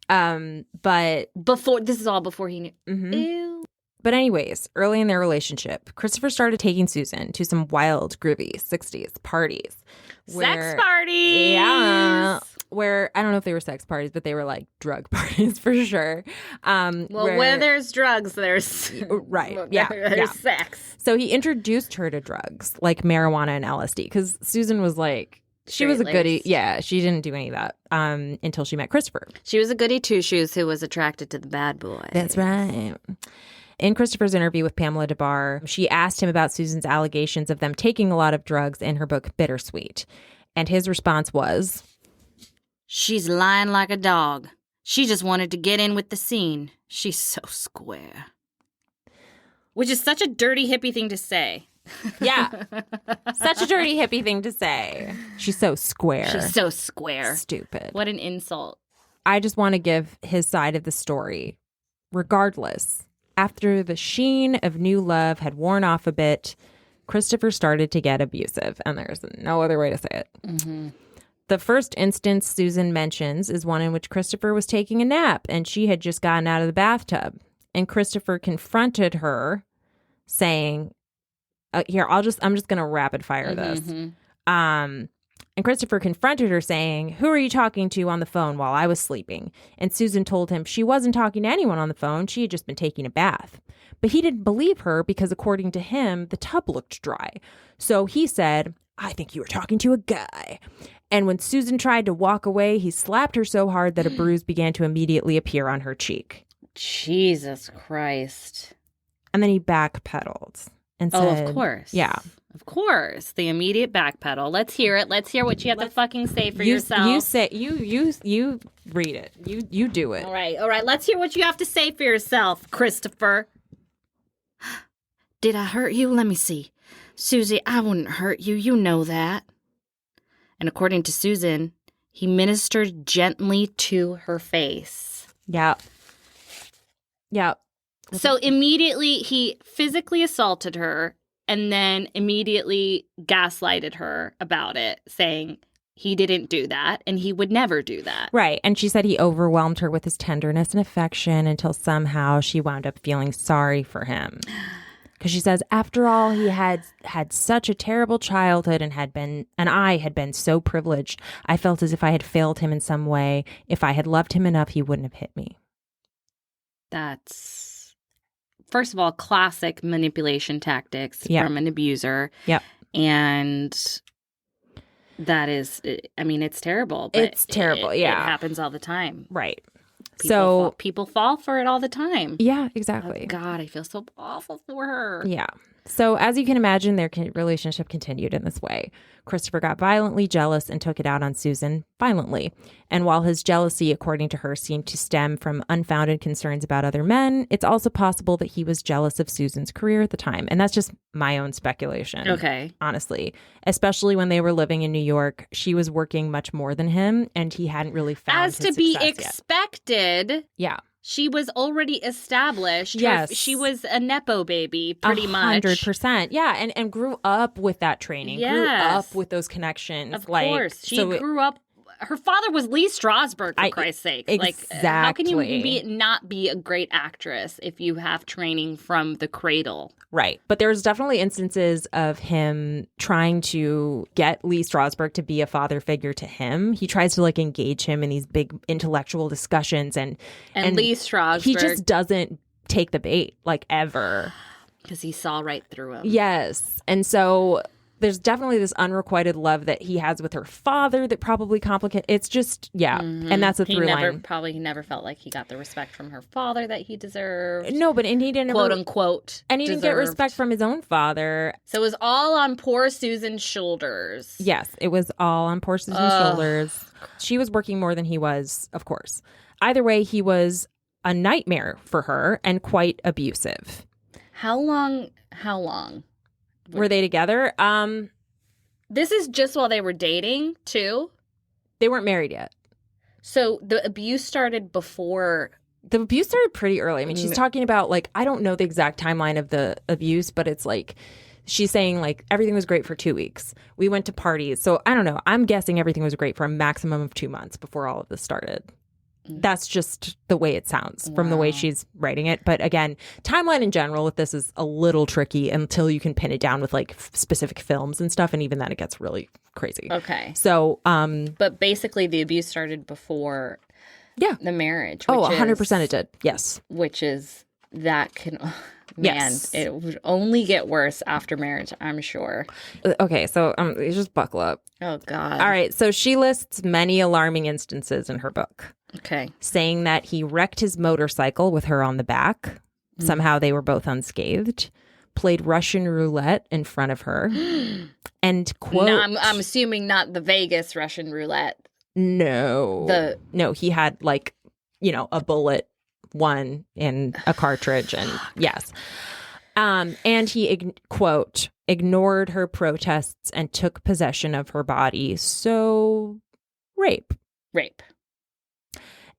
But this is all before he knew. Mm-hmm. Ew. But anyways, early in their relationship, Christopher started taking Susan to some wild, groovy 60s parties. Sex parties. Yeah. Where, I don't know if they were sex parties, but they were like drug parties for sure. Where there's drugs, there's... Right. Yeah. There's sex. So he introduced her to drugs like marijuana and LSD because Susan was like, she was a goodie. Yeah, she didn't do any of that until she met Christopher. She was a goody two-shoes who was attracted to the bad boy. That's right. In Christopher's interview with Pamela DeBar, she asked him about Susan's allegations of them taking a lot of drugs in her book Bittersweet. And his response was... She's lying like a dog. She just wanted to get in with the scene. She's so square. Which is such a dirty hippie thing to say. Yeah. Such a dirty hippie thing to say. She's so square. She's so square. Stupid. What an insult. I just want to give his side of the story. Regardless, after the sheen of new love had worn off a bit, Christopher started to get abusive. And there's no other way to say it. Mm-hmm. The first instance Susan mentions is one in which Christopher was taking a nap and she had just gotten out of the bathtub. And Christopher confronted her saying, I'm just going to rapid fire this. And Christopher confronted her saying, who are you talking to on the phone while I was sleeping? And Susan told him she wasn't talking to anyone on the phone. She had just been taking a bath. But he didn't believe her because according to him, the tub looked dry. So he said, I think you were talking to a guy. And when Susan tried to walk away, he slapped her so hard that a bruise began to immediately appear on her cheek. Jesus Christ. And then he backpedaled and said... Oh, of course. Yeah. Of course. The immediate backpedal. Let's hear it. Let's hear what you have to fucking say for yourself. You say, you read it. You do it. All right. Let's hear what you have to say for yourself, Christopher. Did I hurt you? Let me see. Susie, I wouldn't hurt you. You know that. And according to Susan, he ministered gently to her face. Yeah. Yeah. So immediately he physically assaulted her and then immediately gaslighted her about it, saying he didn't do that and he would never do that. Right. And she said he overwhelmed her with his tenderness and affection until somehow she wound up feeling sorry for him. Because she says, after all, he had such a terrible childhood and I had been so privileged. I felt as if I had failed him in some way. If I had loved him enough, he wouldn't have hit me. That's, first of all, classic manipulation tactics from an abuser. Yep. And that is, I mean, it's terrible. But it's terrible, yeah. It happens all the time. Right. People fall for it all the time. Yeah, exactly. Oh, God, I feel so awful for her. Yeah. So as you can imagine, their relationship continued in this way. Christopher got violently jealous and took it out on Susan violently. And while his jealousy, according to her, seemed to stem from unfounded concerns about other men, it's also possible that he was jealous of Susan's career at the time. And that's just my own speculation. Okay. Honestly, especially when they were living in New York, she was working much more than him, and he hadn't really found As his to be success expected. yet. Yeah. She was already established. Yes. She was a Nepo baby, pretty much. 100%. Yeah. And grew up with that training. Yes. Grew up with those connections. Of course. She grew up. Her father was Lee Strasberg, for Christ's sake. Exactly. Like, how can you not be a great actress if you have training from the cradle? Right. But there's definitely instances of him trying to get Lee Strasberg to be a father figure to him. He tries to like engage him in these big intellectual discussions. And Lee Strasberg. He just doesn't take the bait, like, ever. Because he saw right through him. Yes. And so there's definitely this unrequited love that he has with her father that probably complicates. It's just, yeah. Mm-hmm. And that's a through line. He never felt like he got the respect from her father that he deserved. No, but and he didn't. Quote unquote. And he didn't get respect from his own father. So it was all on poor Susan's shoulders. Yes, it was all on poor Susan's shoulders. She was working more than he was, of course. Either way, he was a nightmare for her and quite abusive. How long? Were they together? This is just while they were dating, too? They weren't married yet. So the abuse started before... The abuse started pretty early. I mean, she's talking about, like, I don't know the exact timeline of the abuse, but it's like, she's saying, like, everything was great for 2 weeks. We went to parties. So, I don't know. I'm guessing everything was great for a maximum of 2 months before all of this started. That's just the way it sounds from the way she's writing it. But again, timeline in general with this is a little tricky until you can pin it down with like specific films and stuff. And even then it gets really crazy. Okay. So, but basically the abuse started before the marriage. Which 100% it did. Yes. Which is, that can, yes. It would only get worse after marriage, I'm sure. Okay. So just buckle up. Oh, God. All right. So she lists many alarming instances in her book. Okay. Saying that he wrecked his motorcycle with her on the back. Mm-hmm. Somehow they were both unscathed. Played Russian roulette in front of her. And quote... No, I'm assuming not the Vegas Russian roulette. No. No, he had like, a bullet one in a cartridge. And yes. And he, quote, ignored her protests and took possession of her body. So, rape.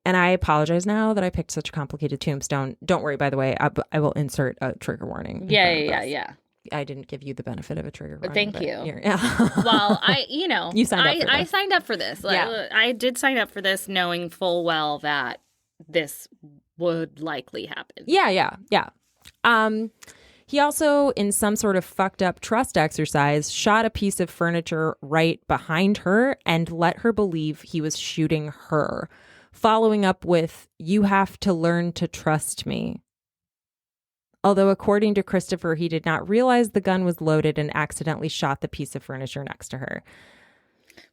And I apologize now that I picked such a complicated tombstone. Don't worry, by the way, I will insert a trigger warning. Yeah. I didn't give you the benefit of a trigger warning. Thank you. Yeah. Well, you signed up for this. I signed up for this. I did sign up for this knowing full well that this would likely happen. Yeah. He also, in some sort of fucked up trust exercise, shot a piece of furniture right behind her and let her believe he was shooting her, following up with, "You have to learn to trust me." Although, according to Christopher, he did not realize the gun was loaded and accidentally shot the piece of furniture next to her.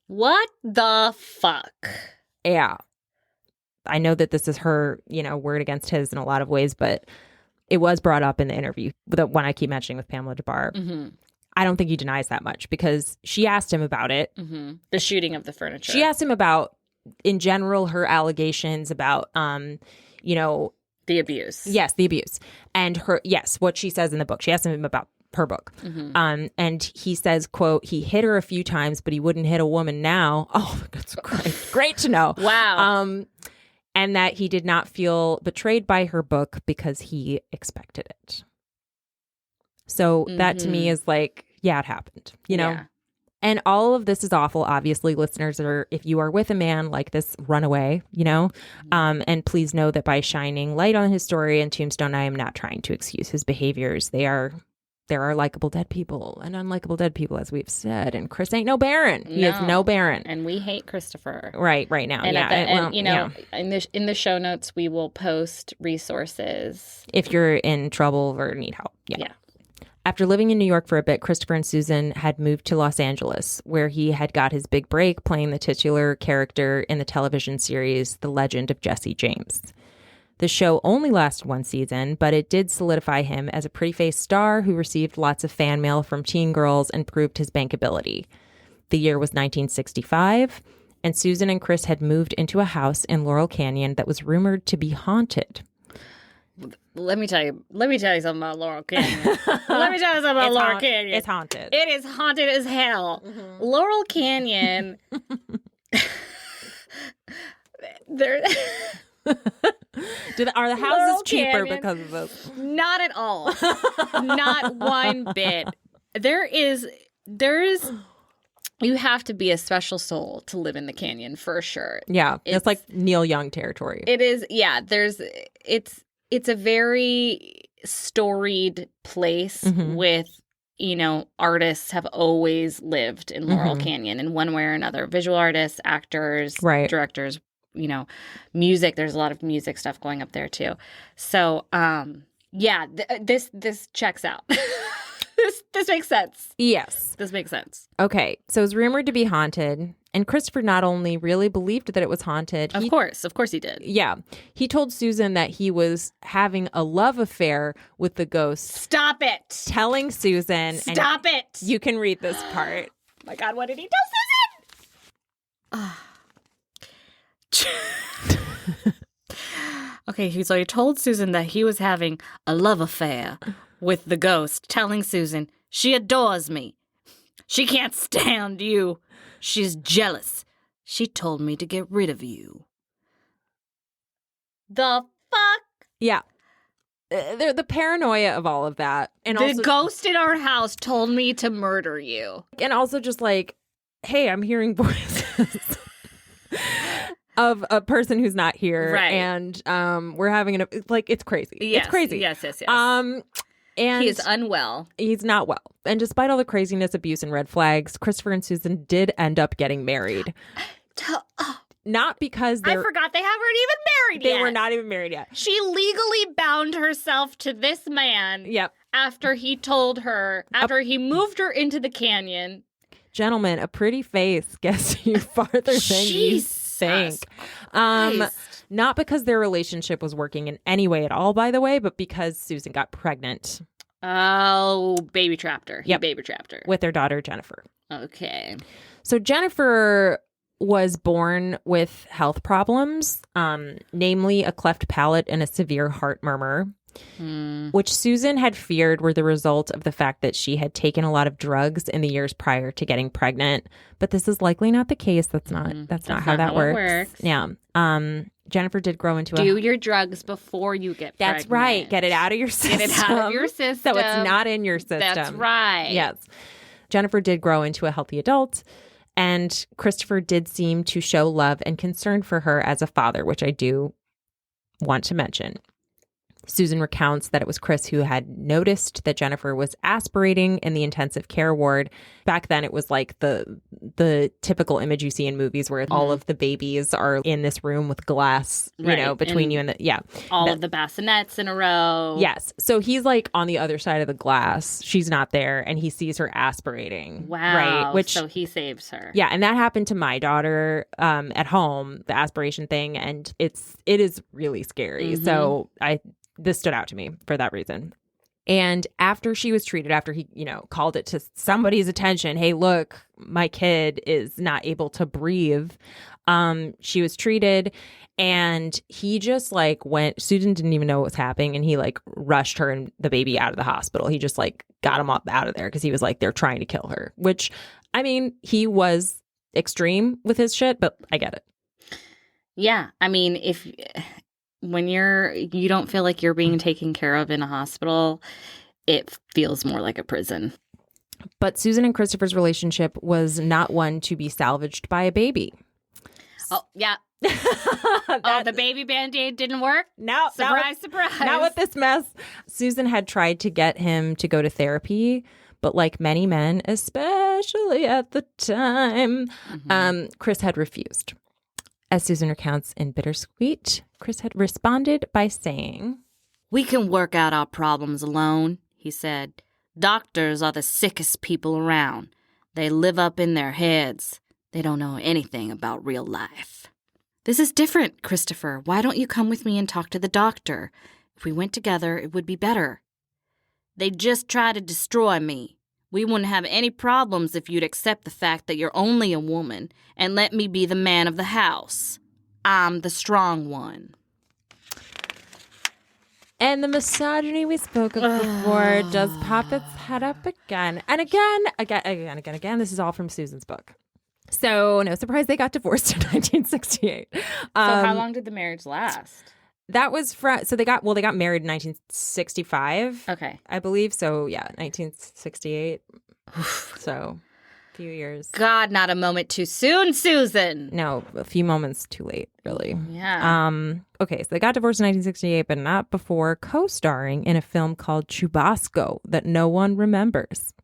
What the fuck? Yeah. I know that this is her, word against his in a lot of ways, but it was brought up in the interview, the one I keep mentioning with Pamela Jabbar. Mm-hmm. I don't think he denies that much because she asked him about it. Mm-hmm. The shooting of the furniture. She asked him about, in general, her allegations about, the abuse. Yes, the abuse. And what she says in the book. She asked him about her book. Mm-hmm. And he says, quote, he hit her a few times, but he wouldn't hit a woman now. Oh, that's great. Great to know. Wow. And that he did not feel betrayed by her book because he expected it. So that to me is like, yeah, it happened, Yeah. And all of this is awful. Obviously, listeners, if you are with a man like this, run away, and please know that by shining light on his story and Tombstone, I am not trying to excuse his behaviors. There are likable dead people and unlikable dead people, as we've said. And Chris ain't no Baron. He is no Baron. And we hate Christopher. Right now. And in the show notes, we will post resources. If you're in trouble or need help. Yeah. After living in New York for a bit, Christopher and Susan had moved to Los Angeles, where he had got his big break playing the titular character in the television series The Legend of Jesse James. The show only lasted one season, but it did solidify him as a pretty-faced star who received lots of fan mail from teen girls and proved his bankability. The year was 1965, and Susan and Chris had moved into a house in Laurel Canyon that was rumored to be haunted. Let me tell you something about Laurel Canyon. Let me tell you something about Laurel Canyon. It's haunted. It is haunted as hell. Mm-hmm. Laurel Canyon. There. Are the houses cheaper because of this? Not at all. Not one bit. There is. You have to be a special soul to live in the canyon for sure. Yeah, it's like Neil Young territory. It is. Yeah, it's a very storied place with, artists have always lived in Laurel Canyon in one way or another. Visual artists, actors, directors, music. There's a lot of music stuff going up there too. So, this checks out. This makes sense. Yes. This makes sense. Okay. So it was rumored to be haunted. And Christopher not only really believed that it was haunted. Of course he did. Yeah. He told Susan that he was having a love affair with the ghost. Stop it. Telling Susan. Stop it. You can read this part. Oh my God, what did he tell Susan? Okay, so he told Susan that he was having a love affair with the ghost, telling Susan she adores me. She can't stand you. She's jealous. She told me to get rid of you. The fuck? Yeah. The paranoia of all of that. And the also, ghost in our house told me to murder you. And also just like, hey, I'm hearing voices of a person who's not here. Right. And we're having it's crazy. Yes, it's crazy. Yes. And he is unwell. He's not well. And despite all the craziness, abuse, and red flags, Christopher and Susan did end up getting married. Not because I forgot they haven't even married yet. They were not even married yet. She legally bound herself to this man. Yep. After he he moved her into the canyon. Gentlemen, a pretty face gets you farther than you think. Not because their relationship was working in any way at all, by the way, but because Susan got pregnant. Oh, baby trapped her. Yep. Baby trapped her. With their daughter, Jennifer. Okay. So Jennifer was born with health problems, namely a cleft palate and a severe heart murmur, which Susan had feared were the result of the fact that she had taken a lot of drugs in the years prior to getting pregnant. But this is likely not the case. That's not how that works. Yeah. Jennifer did grow into Do your drugs before you get pregnant. That's right. Get it out of your system. Get it out of your system. So it's not in your system. That's right. Yes. Jennifer did grow into a healthy adult, and Christopher did seem to show love and concern for her as a father, which I do want to mention. Susan recounts that it was Chris who had noticed that Jennifer was aspirating in the intensive care ward. Back then, it was like the typical image you see in movies where all of the babies are in this room with glass, between and you and of the bassinets in a row. Yes. So he's like on the other side of the glass. She's not there, and he sees her aspirating. Wow. Right. So he saves her. Yeah, and that happened to my daughter at home, the aspiration thing, and it is really scary. So this stood out to me for that reason. And after she was treated, after he, called it to somebody's attention, hey, look, my kid is not able to breathe. She was treated, and he just went. Susan didn't even know what was happening, and he rushed her and the baby out of the hospital. He just got him up out of there because he was they're trying to kill her. Which, I mean, he was extreme with his shit, but I get it. Yeah, I mean, when you don't feel like you're being taken care of in a hospital, it feels more like a prison. But Susan and Christopher's relationship was not one to be salvaged by a baby. Oh, yeah. The baby Band-Aid didn't work? No. Surprise. Not with this mess. Susan had tried to get him to go to therapy, but like many men, especially at the time, Chris had refused. As Susan recounts in Bittersweet, Chris had responded by saying, "We can work out our problems alone," he said. "Doctors are the sickest people around. They live up in their heads. They don't know anything about real life." This is different, Christopher. Why don't you come with me and talk to the doctor? If we went together, it would be better. They'd just try to destroy me. We wouldn't have any problems if you'd accept the fact that you're only a woman and let me be the man of the house. I'm the strong one. And the misogyny we spoke of before does pop its head up again. And again. This is all from Susan's book. So no surprise they got divorced in 1968. So how long did the marriage last? That was they got married in 1965. Okay. I believe. So yeah, 1968. So a few years. God, not a moment too soon, Susan. No, a few moments too late, really. Yeah. Okay, so they got divorced in 1968, but not before co-starring in a film called Chubasco that no one remembers.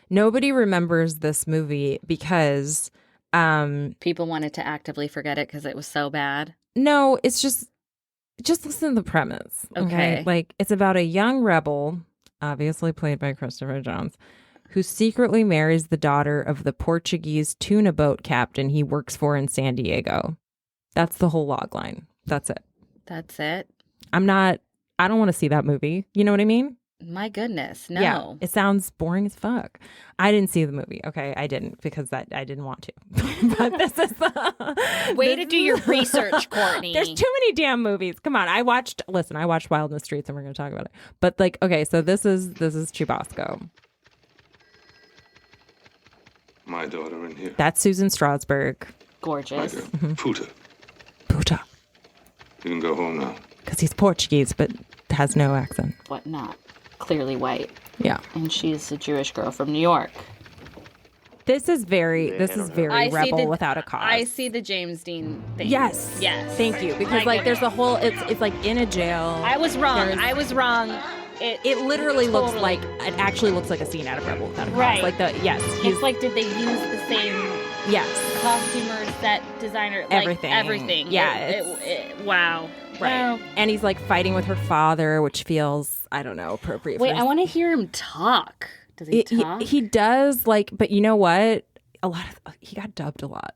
Nobody remembers this movie because people wanted to actively forget it because it was so bad. No, it's just listen to the premise. Okay. Like, it's about a young rebel, obviously played by Christopher Jones, who secretly marries the daughter of the Portuguese tuna boat captain he works for in San Diego. That's the whole log line. That's it. That's it? I don't want to see that movie. You know what I mean? My goodness, no. Yeah, it sounds boring as fuck. I didn't see the movie. Okay, I didn't because I didn't want to. But this is the way to do your research, Courtney. There's too many damn movies. Come on, I watched Wild in the Streets, and we're going to talk about it. But like, okay, so this is Chubasco. My daughter in here. That's Susan Strasberg. Gorgeous. Puta. You can go home now. Because he's Portuguese, but has no accent. What not? Clearly white. Yeah. And she's a Jewish girl from New York. This is very Rebel Without a Cause. I see the James Dean thing. Yes. Thank you. Because there's the whole it's like in a jail. I was wrong. It literally looks like it actually looks like a scene out of Rebel Without a Cause. Right. Like it's like, did they use the same costumer, set designer, like everything? Yeah. Wow. Right. Wow. And he's like fighting with her father, which feels, I don't know, appropriate. Wait, I want to hear him talk. Does he talk? He does, but you know what? He got dubbed a lot.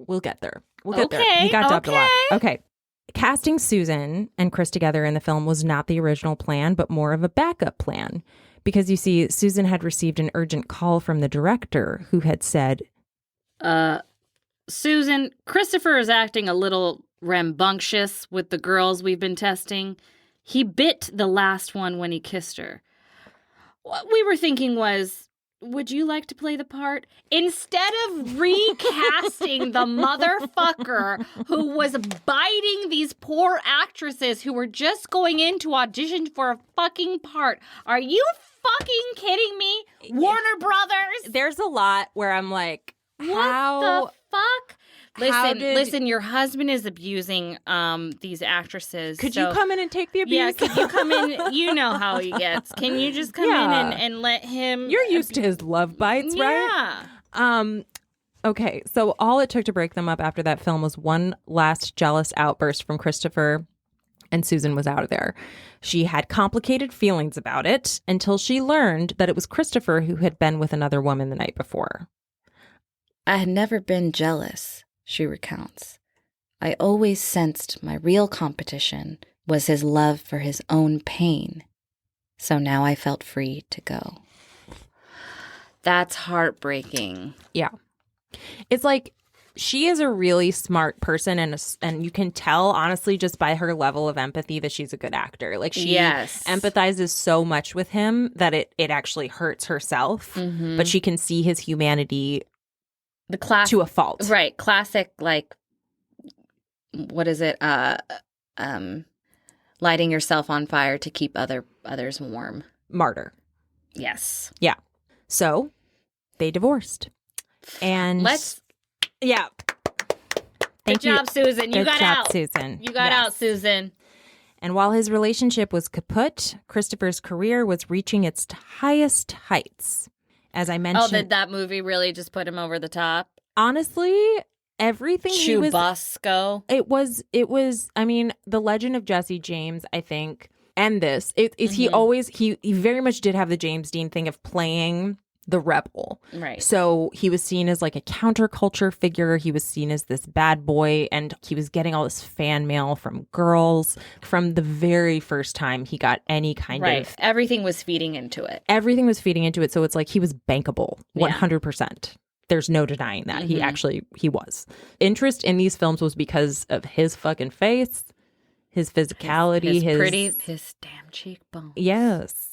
We'll get there. He got dubbed a lot. Okay. Casting Susan and Chris together in the film was not the original plan, but more of a backup plan. Because you see, Susan had received an urgent call from the director who had said, Susan, Christopher is acting a little rambunctious with the girls we've been testing. He bit the last one when he kissed her. What we were thinking was, would you like to play the part? Instead of recasting the motherfucker who was biting these poor actresses who were just going in to audition for a fucking part. Are you fucking kidding me? Warner Brothers? There's a lot where I'm like, what the fuck? Listen, your husband is abusing these actresses. Could you come in and take the abuse? Yeah, could you come in? You know how he gets. Can you just come in and let him? You're used to his love bites, right? Yeah. Okay, so all it took to break them up after that film was one last jealous outburst from Christopher, and Susan was out of there. She had complicated feelings about it until she learned that it was Christopher who had been with another woman the night before. I had never been jealous, she recounts. I always sensed my real competition was his love for his own pain. So now I felt free to go. That's heartbreaking. Yeah. It's like she is a really smart person, and you can tell, honestly, just by her level of empathy that she's a good actor. Like, she empathizes so much with him that it actually hurts herself, but she can see his humanity to a fault. Right. Classic, like, what is it? Lighting yourself on fire to keep others warm. Martyr. Yes. Yeah. So they divorced. And yeah. Good job, Susan. You got out. Susan. You got out, Susan. And while his relationship was kaput, Christopher's career was reaching its highest heights. As I mentioned. Oh, did that movie really just put him over the top? Honestly, everything Chubasco. It was, I mean, The Legend of Jesse James, I think, and this. He very much did have the James Dean thing of playing the rebel. Right. So he was seen as like a counterculture figure. He was seen as this bad boy, and he was getting all this fan mail from girls from the very first time he got any kind of... Everything was feeding into it. Everything was feeding into it. So it's like he was bankable 100%. There's no denying that. He was. Interest in these films was because of his fucking face, his physicality, his damn cheekbones. Yes.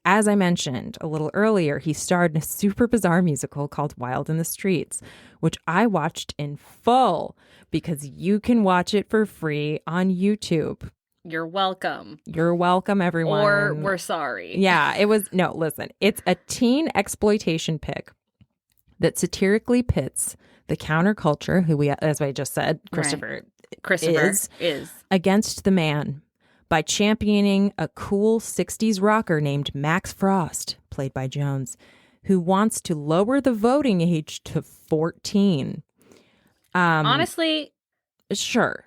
As I mentioned a little earlier, he starred in a super bizarre musical called Wild in the Streets, which I watched in full because you can watch it for free on YouTube. You're welcome. You're welcome, everyone. Or we're sorry. Yeah, it was... No, listen. It's a teen exploitation pick that satirically pits the counterculture, who we, as I just said, Christopher is, against the man by championing a cool 60s rocker named Max Frost, played by Jones, who wants to lower the voting age to 14. Honestly, sure.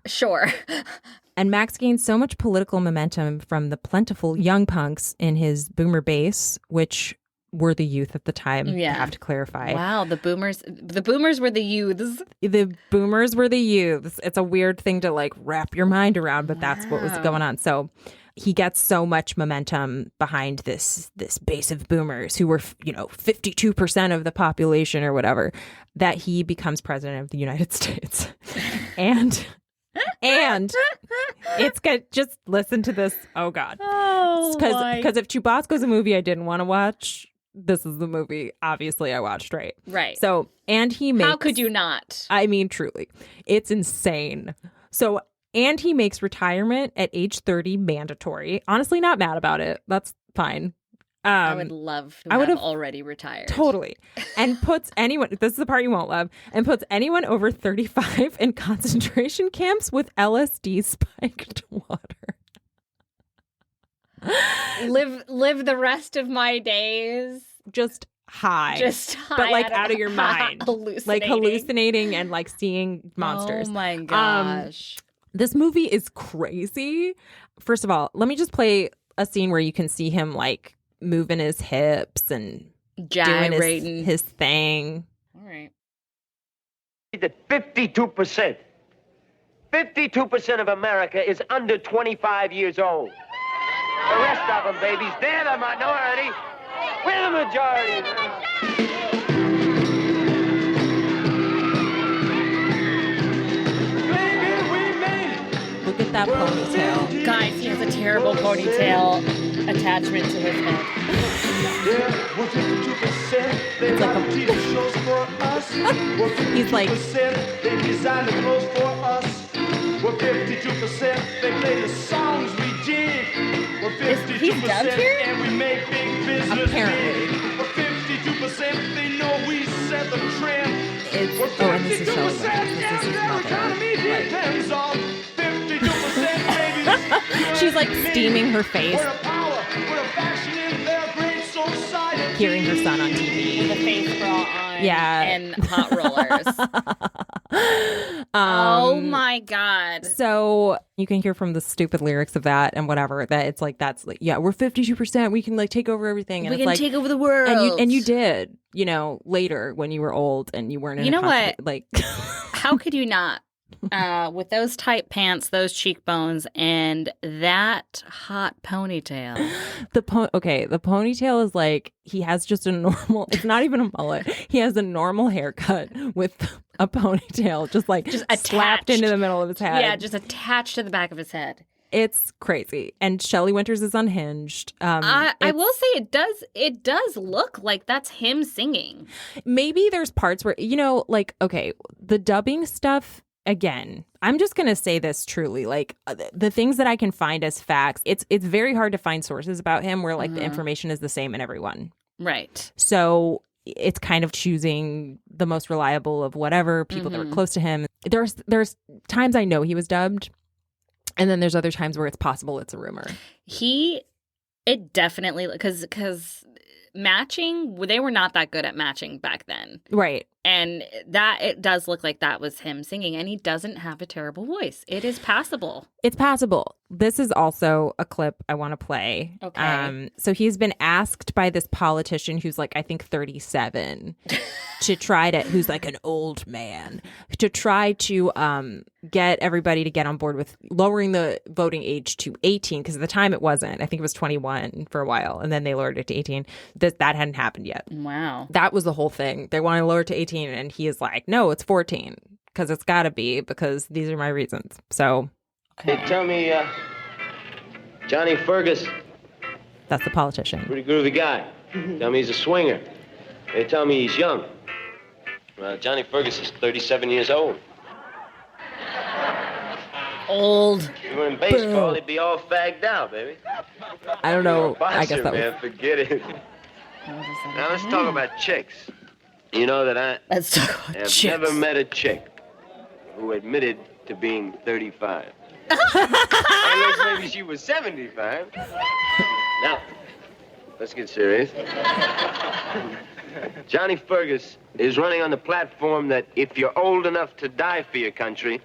And Max gained so much political momentum from the plentiful young punks in his boomer base, which were the youth at the time. I have to clarify. Wow, the boomers were the youths. The boomers were the youths. It's a weird thing to like wrap your mind around, but that's what was going on. So he gets so much momentum behind this base of boomers who were, 52% of the population or whatever, that he becomes president of the United States. And it's good. Just listen to this. Oh God. Because if Chubasco's a movie I didn't want to watch, this is the movie obviously I watched, right? Right. So, and he makes... How could you not? I mean, truly. It's insane. So, and he makes retirement at age 30 mandatory. Honestly, not mad about it. That's fine. I would love to have already retired. Totally. And puts anyone, this is the part you won't love, and puts anyone over 35 in concentration camps with LSD spiked water. Live the rest of my days just high, but like out of your mind, hallucinating and like seeing monsters. Oh my gosh. This movie is crazy. First of all, let me just play a scene where you can see him like moving his hips and gyrating, doing his thing. All right. That 52% of America is under 25 years old. The rest of them, babies, they're the minority. We're the majority. Look at that ponytail. Guys, he has a terrible ponytail attachment to his head. It's like he's like... They design the clothes for us. We're 52%. They play the songs we dig. We're 52%. And we make big business. Apparently. We're 52%. They know we set the trend. And this is Shelley Winters. This is his mother. 52%, baby. She's like steaming her face. We're a power. We're a faction in their great society. Hearing her son on TV. With a face bra on. Yeah. And hot rollers. Oh my God. So you can hear from the stupid lyrics of that and whatever that it's like, that's like, yeah, we're 52%. We can like take over everything. And we it's can like, take over the world. And you did, later when you were old and you weren't in what? Like, how could you not? With those tight pants, those cheekbones, and that hot ponytail. The ponytail is like, he has just a normal, it's not even a mullet. He has a normal haircut with a ponytail just slapped into the middle of his head. Yeah, just attached to the back of his head. It's crazy. And Shelley Winters is unhinged. I will say it does look like that's him singing. Maybe there's parts where, the dubbing stuff, again, I'm just going to say this truly, like the things that I can find as facts, it's very hard to find sources about him where like the information is the same in everyone. Right. So it's kind of choosing the most reliable of whatever people that were close to him. There's times I know he was dubbed, and then there's other times where it's possible it's a rumor. It definitely, because matching, they were not that good at matching back then. Right. And that it does look like that was him singing, and he doesn't have a terrible voice. It is passable. It's passable. This is also a clip I want to play. Okay. So he's been asked by this politician who's like, I think 37, to try to, who's like an old man, to try to get everybody to get on board with lowering the voting age to 18, because at the time it wasn't. I think it was 21 for a while, and then they lowered it to 18. That hadn't happened yet. Wow. That was the whole thing. They wanted to lower it to 18, and he is like, no, it's 14, because it's got to be, because these are my reasons. So... Hey, tell me, Johnny Fergus, That's the politician. pretty groovy guy. Tell me he's a swinger. They tell me he's young. Johnny Fergus is 37 years old. Old. If you were in baseball, he'd be all fagged out, baby. I don't know. Boxer, I guess that man, was... forget it. Now let's talk about chicks. You know that I Let's talk about have chicks. never met a chick who admitted to being 35. Unless maybe she was 75. Now, let's get serious. Johnny Fergus is running on the platform that if you're old enough to die for your country,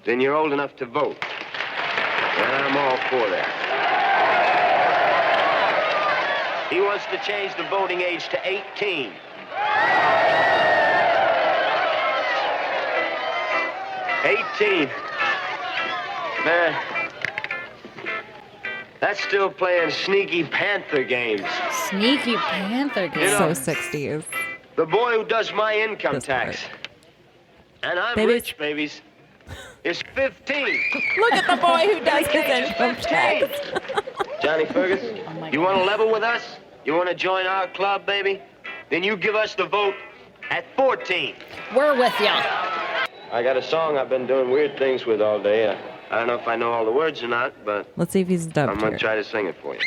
then you're old enough to vote. And I'm all for that. He wants to change the voting age to 18. Man, that's still playing sneaky Panther games. Sneaky Panther game. You know, So 60s. the boy who does my income tax, and I'm Babies. rich, babies, is 15. Look at the boy who does his income 15. tax. Johnny Fergus, you want to level with us? You want to join our club, baby? Then you give us the vote at 14. We're with ya. I got a song I've been doing weird things with all day. I don't know if I know all the words or not, but Let's see if he's I'm dubbed going here. to try to sing it for you.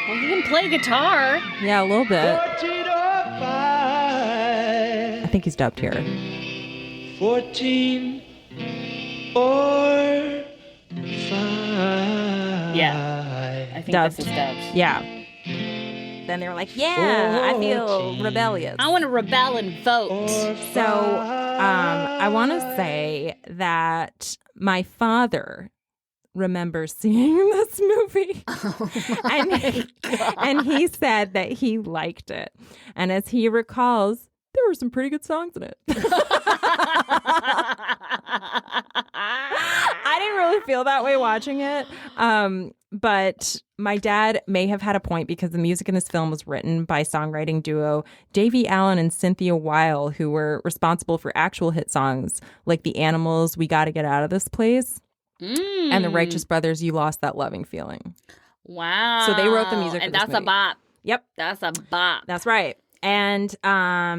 Well, he can play guitar. Yeah, a little bit. 14 or 5. I think he's dubbed here. 14 or 5. Yeah. I think Dubbed. this is dubbed. Yeah. Then they were like, yeah, I feel rebellious. I want to rebel and vote. So I want to say that my father remembers seeing this movie. And he said that he liked it. And as he recalls, there were some pretty good songs in it. I didn't really feel that way watching it. But my dad may have had a point because the music in this film was written by songwriting duo Davy Allen and Cynthia Weil, who were responsible for actual hit songs like The Animals, We Gotta Get Out of This Place, and The Righteous Brothers, You Lost That Loving Feeling. Wow. So they wrote the music for and this that's movie. a bop. Yep. That's a bop. That's right. And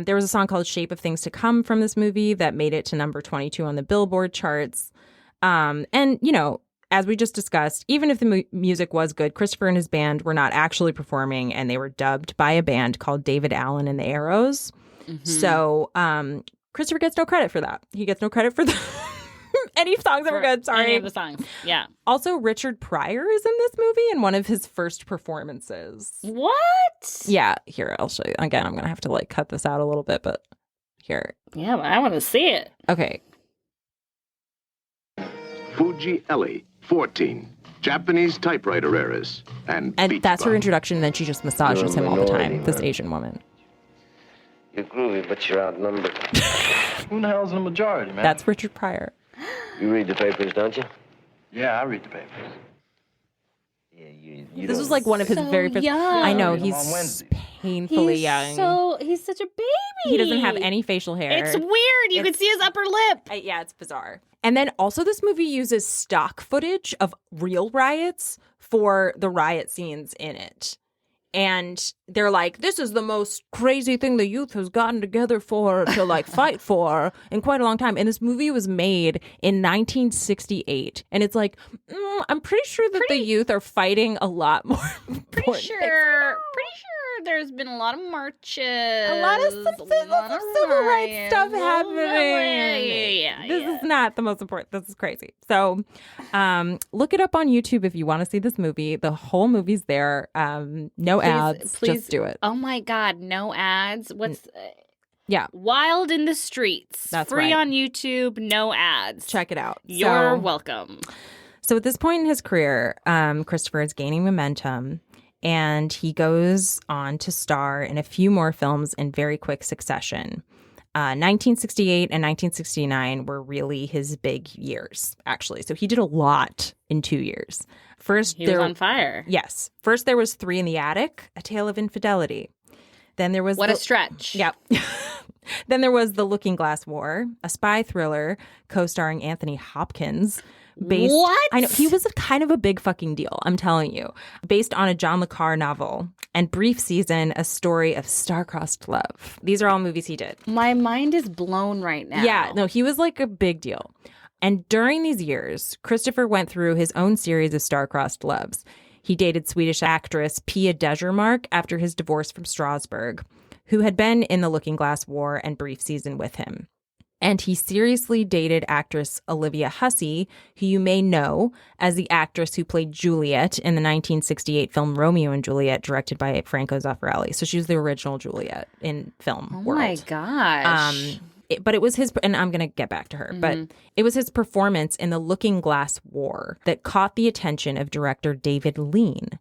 there was a song called Shape of Things to Come from this movie that made it to number 22 on the Billboard charts. And, you know, as we just discussed, even if the music was good, Christopher and his band were not actually performing, and they were dubbed by a band called David Allen and the Arrows. Mm-hmm. So Christopher gets no credit for that. He gets no credit for any songs that were good. Sorry. Any of the songs. Yeah. Also, Richard Pryor is in this movie in one of his first performances. What? Yeah, here, I'll show you. Again, I'm going to have to like cut this out a little bit, but here. Yeah, but I want to see it. Okay. Fuji Ellie, 14. Japanese typewriter errors. And beach that's her bum. introduction, and then she just massages him all the time, this Asian woman. You're groovy, but you're outnumbered. Who the hell's in the majority, man? That's Richard Pryor. You read the papers, don't you? Yeah, I read the papers. Yeah, you This was like one of his very first. young. I know, Read 'em on he's Wednesday. painfully young. He's such a baby. He doesn't have any facial hair. It's weird. You can see his upper lip. Yeah, it's bizarre. And then also this movie uses stock footage of real riots for the riot scenes in it. And they're like, this is the most crazy thing the youth has gotten together for to like fight for in quite a long time. And this movie was made in 1968. And it's like, I'm pretty sure that the youth are fighting a lot more. Pretty sure there's been a lot of marches. A lot of civil rights stuff happening. Yeah. This is not the most important. This is crazy. So look it up on YouTube if you want to see this movie. The whole movie's there. No ads. Please Just do it. Oh my God, no ads. What's Yeah. Wild in the Streets? That's free right. on YouTube. No ads. Check it out. You're welcome. So at this point in his career, Christopher is gaining momentum, and he goes on to star in a few more films in very quick succession. 1968 and 1969 were really his big years, actually. So he did a lot in 2 years. First, He was on fire. Yes. First, there was Three in the Attic, A Tale of Infidelity. Then there was What a stretch. Yep. Then there was The Looking Glass War, a spy thriller co-starring Anthony Hopkins. What? I know. He was kind of a big fucking deal, I'm telling you. Based on a John le Carre novel. And Brief Season, a story of star-crossed love. These are all movies he did. My mind is blown right now. Yeah, no, he was like a big deal. And during these years, Christopher went through his own series of star-crossed loves. He dated Swedish actress Pia Degermark after his divorce from Strasberg, who had been in The Looking Glass War and Brief Season with him. And he seriously dated actress Olivia Hussey, who you may know as the actress who played Juliet in the 1968 film Romeo and Juliet, directed by Franco Zeffirelli. So she was the original Juliet in film world. Oh my gosh. But it was his, and I'm going to get back to her, but it was his performance in The Looking Glass War that caught the attention of director David Lean.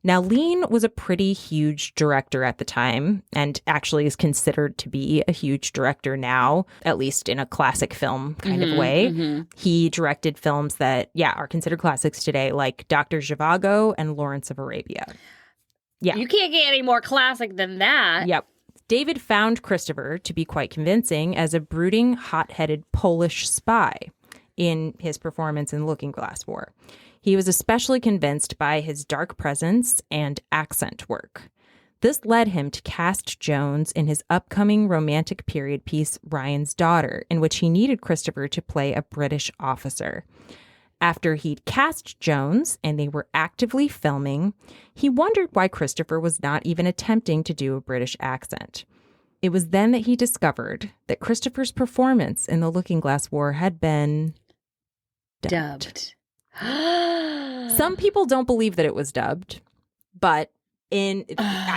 Now, Lean was a pretty huge director at the time, and actually is considered to be a huge director now, at least in a classic film kind of way. He directed films that, are considered classics today, like Dr. Zhivago and Lawrence of Arabia. Yeah. You can't get any more classic than that. Yep. David found Christopher to be quite convincing as a brooding, hot-headed Polish spy in his performance in Looking Glass War. He was especially convinced by his dark presence and accent work. This led him to cast Jones in his upcoming romantic period piece, Ryan's Daughter, in which he needed Christopher to play a British officer. After he'd cast Jones and they were actively filming, he wondered why Christopher was not even attempting to do a British accent. It was then that he discovered that Christopher's performance in The Looking Glass War had been dubbed. Some people don't believe that it was dubbed, but I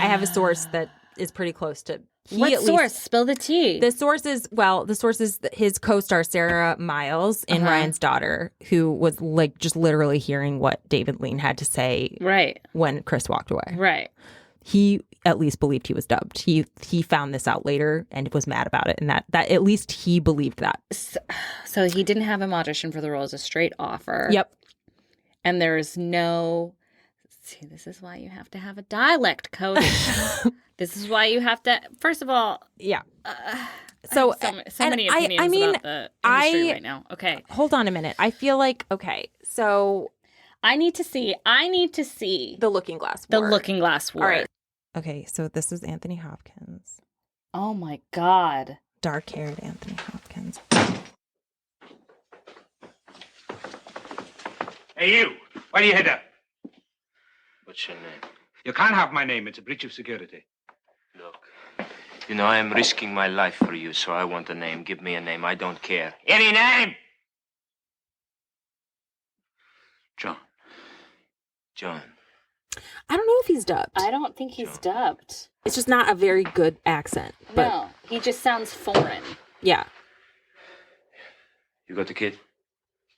have a source that is pretty close to. What source? Spill the tea. The source is his co-star Sarah Miles in Ryan's Daughter, who was like just literally hearing what David Lean had to say when Chris walked away. Right. He at least believed he was dubbed. He found this out later and was mad about it, and that at least he believed that. So he didn't have him audition for the role as a straight offer. Yep. And there's no. See, this is why you have to have a dialect coding. This is why you have to. First of all, so many opinions about the industry right now. Okay, hold on a minute. I feel like so I need to see The Looking Glass War. The Looking Glass War. All right. Okay, so this is Anthony Hopkins. Oh my God. Dark-haired Anthony Hopkins. Hey, you. Why do you head up? What's your name? You can't have my name. It's a breach of security. Look, you know, I am risking my life for you, so I want a name. Give me a name. I don't care. Any name? John. I don't know if he's dubbed. I don't think he's dubbed. It's just not a very good accent. But no, he just sounds foreign. Yeah. You got the kid?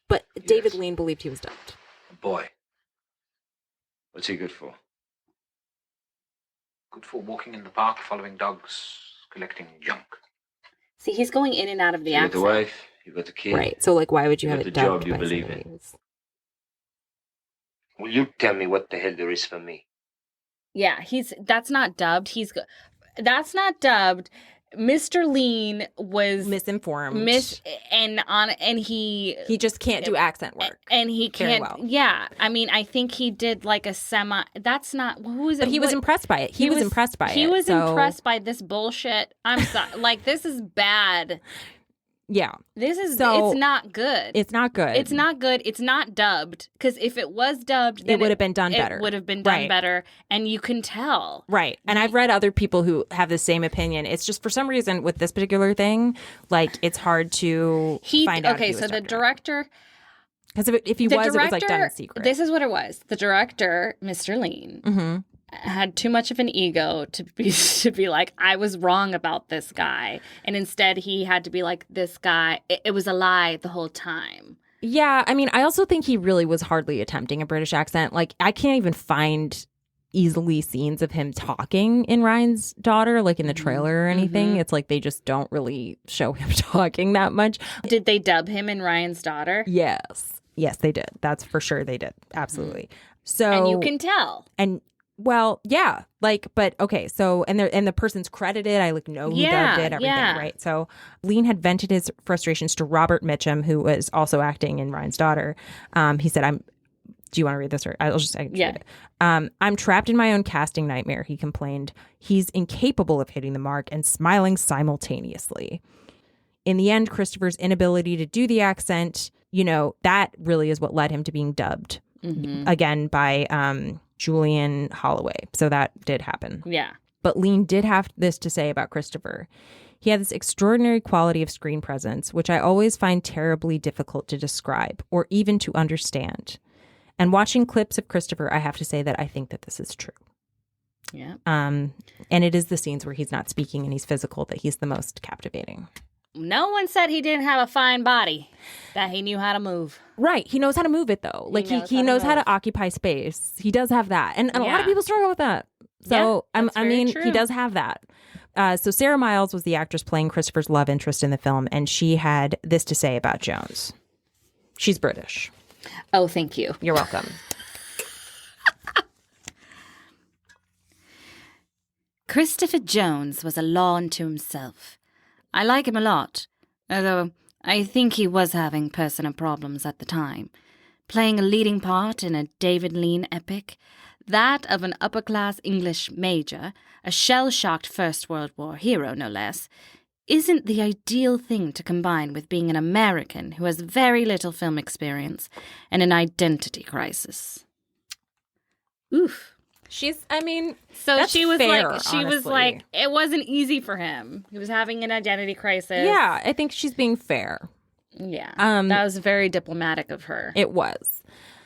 But David Lean believed he was dubbed. A boy. What's he good for? Good for walking in the park, following dogs, collecting junk. See, he's going in and out of the You accent. got the wife, you got the kid. Right. So, like, why would you You have got it the dubbed job you by believe somebody in. else? Will you tell me what the hell there is for me? Yeah, that's not dubbed. That's not dubbed. Mr. Lean was misinformed. And he just can't do accent work. And he can't. Well. Yeah, I mean, I think he did like a semi. That's not who is it? But he was impressed by it. He was impressed by it. He was impressed by this bullshit. I'm sorry. Like, this is bad. Yeah. It's not good. It's not good. It's not good. It's not dubbed. Because if it was dubbed, then it would have been done better. It would have been done better. And you can tell. Right. And I've read other people who have the same opinion. It's just for some reason with this particular thing, like, it's hard to find out. Okay, so the director. Because if he was, it was like done in secret. This is what it was. The director, Mr. Lean, had too much of an ego to be like, I was wrong about this guy. And instead he had to be like, this guy, it was a lie the whole time. Yeah, I mean, I also think he really was hardly attempting a British accent. Like, I can't even find easily scenes of him talking in Ryan's Daughter, like in the trailer or anything. It's like they just don't really show him talking that much. Did they dub him in Ryan's Daughter? Yes. Yes, they did. That's for sure they did. Absolutely. So, and you can tell. And well, yeah, like, but okay, so and the person's credited. I like know who dubbed it, everything, right? So Lean had vented his frustrations to Robert Mitchum, who was also acting in Ryan's Daughter. He said, do you want to read this? Or I can read it. I'm trapped in my own casting nightmare, he complained. He's incapable of hitting the mark and smiling simultaneously. In the end, Christopher's inability to do the accent, that really is what led him to being dubbed again by Julian Holloway. So that did happen. Yeah. But Lean did have this to say about Christopher. He had this extraordinary quality of screen presence, which I always find terribly difficult to describe or even to understand. And watching clips of Christopher, I have to say that I think that this is true. Yeah. And it is the scenes where he's not speaking and he's physical that he's the most captivating. No one said he didn't have a fine body, that he knew how to move. Right. He knows how to move it, though. Like, he knows how to occupy space. He does have that. And a lot of people struggle with that. So, true. He does have that. So Sarah Miles was the actress playing Christopher's love interest in the film, and she had this to say about Jones. She's British. Oh, thank you. You're welcome. Christopher Jones was a law unto himself. I like him a lot, although I think he was having personal problems at the time. Playing a leading part in a David Lean epic, that of an upper-class English major, a shell-shocked First World War hero, no less, isn't the ideal thing to combine with being an American who has very little film experience and an identity crisis. Oof. So she was fair, was like, it wasn't easy for him. He was having an identity crisis. Yeah, I think she's being fair. Yeah. That was very diplomatic of her. It was.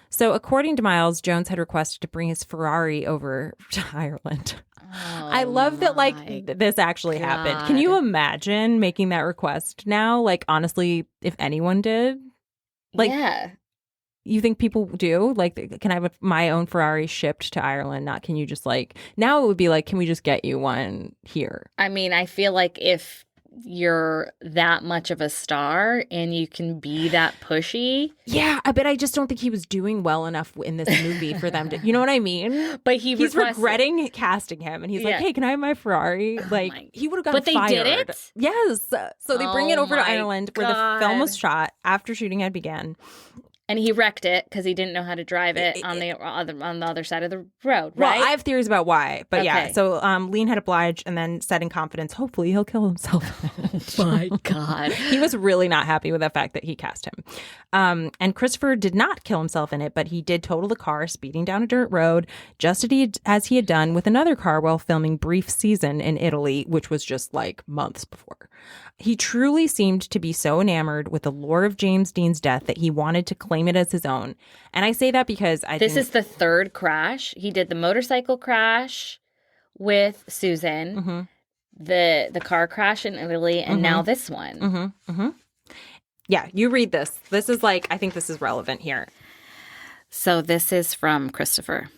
So according to Miles, Jones had requested to bring his Ferrari over to Ireland. Oh, I love that, this actually happened. Can you imagine making that request now? Like, honestly, if anyone did? Like, yeah. You think people do? Like, can I have my own Ferrari shipped to Ireland? Not can you just now it would be like, can we just get you one here? I mean, I feel like if you're that much of a star and you can be that pushy. Yeah, but I just don't think he was doing well enough in this movie for them to, you know what I mean? But he's regretting casting him, and he's like, hey, can I have my Ferrari? He would have gotten fired. But they did it? Yes. So they bring it over to Ireland where the film was shot after shooting had began. And he wrecked it because he didn't know how to drive it on the other side of the road, right? Well, I have theories about why, but yeah. So Lean had obliged and then said in confidence, hopefully he'll kill himself. Oh my God. He was really not happy with the fact that he cast him. And Christopher did not kill himself in it, but he did total the car speeding down a dirt road, just as he had done with another car while filming Brief Season in Italy, which was just months before. He truly seemed to be so enamored with the lore of James Dean's death that he wanted to claim it as his own. And I say that because this is the third crash. He did the motorcycle crash with Susan, the car crash in Italy, and now this one. Yeah, you read this. This is I think this is relevant here. So this is from Christopher.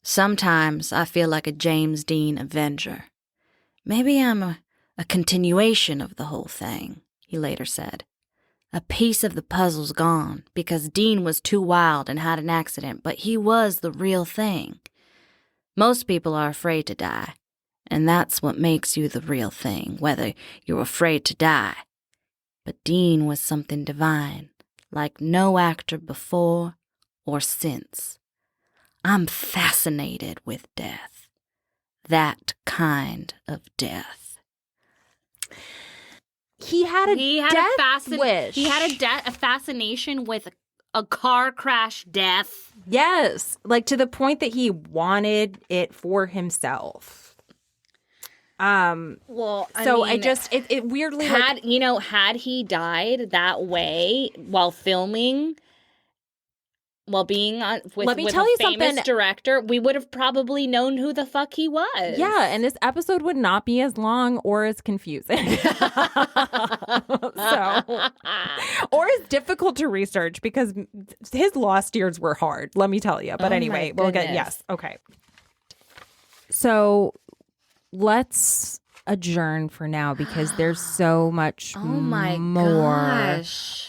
Sometimes I feel like a James Dean Avenger. Maybe I'm a continuation of the whole thing, he later said. A piece of the puzzle's gone because Dean was too wild and had an accident, but he was the real thing. Most people are afraid to die, and that's what makes you the real thing, whether you're afraid to die. But Dean was something divine, like no actor before or since. I'm fascinated with death. That kind of death. He had a wish. He had a fascination with a car crash death. Yes, to the point that he wanted it for himself. Well, it weirdly had he died that way while filming, Well, being with Let me with tell a you famous something. director, we would have probably known who the fuck he was. Yeah, and this episode would not be as long or as confusing. Or as difficult to research because his lost years were hard, let me tell you. But anyway, we'll get, yes. Okay. So let's adjourn for now because there's so much more. Gosh.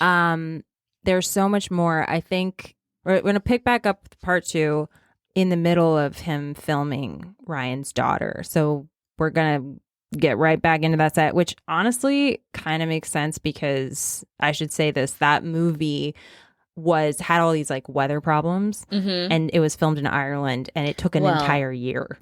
There's so much more. I think we're going to pick back up part 2 in the middle of him filming Ryan's daughter. So we're going to get right back into that set, which honestly kind of makes sense because I should say this, that movie had all these like weather problems and it was filmed in Ireland and it took an entire year.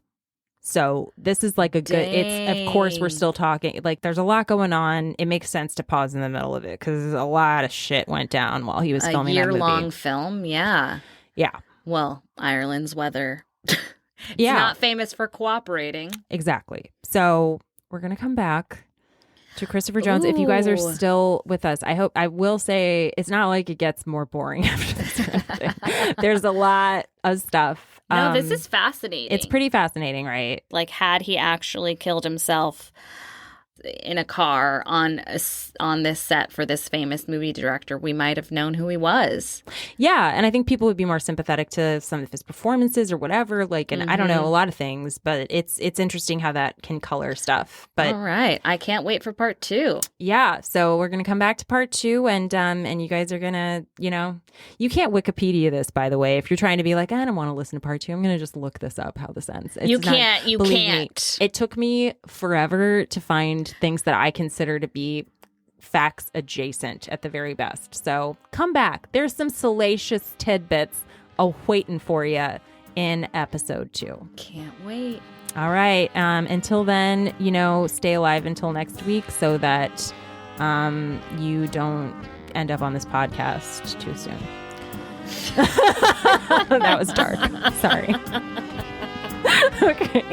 So this is like a good, it's, of course we're still talking, like there's a lot going on. It makes sense to pause in the middle of it because a lot of shit went down while he was filming that movie. A year-long film, yeah. Yeah. Well, Ireland's weather. It's not famous for cooperating. Exactly. So we're going to come back to Christopher Jones. If you guys are still with us, I will say it's not like it gets more boring after this or anything. There's a lot of stuff. No, this is fascinating. It's pretty fascinating, right? Like, had he actually killed himself in a car on this set for this famous movie director, we might have known who he was. Yeah, and I think people would be more sympathetic to some of his performances or whatever. Like, and I don't know, a lot of things, but it's interesting how that can color stuff. But all right, I can't wait for part 2. Yeah, so we're gonna come back to part 2, and you guys are gonna, you can't Wikipedia this, by the way. If you're trying to be like, I don't want to listen to part 2, I'm gonna just look this up how this ends. You can't. It took me forever to find things that I consider to be facts adjacent at the very best. So come back. There's some salacious tidbits awaiting for you in episode 2. Can't wait. All right. Until then, stay alive until next week so that you don't end up on this podcast too soon. That was dark. Sorry. Okay.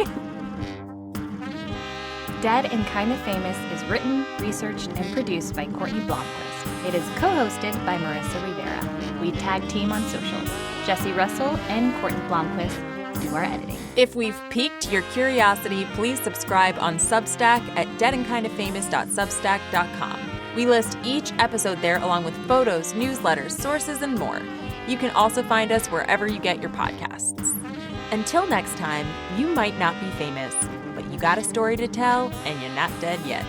Dead and Kinda Famous is written, researched, and produced by Courtney Blomquist. It is co-hosted by Marissa Rivera. We tag team on socials. Jesse Russell and Courtney Blomquist do our editing. If we've piqued your curiosity, please subscribe on Substack at deadandkindafamous.substack.com. We list each episode there along with photos, newsletters, sources, and more. You can also find us wherever you get your podcasts. Until next time, you might not be famous, but you got a story to tell and you're not dead yet.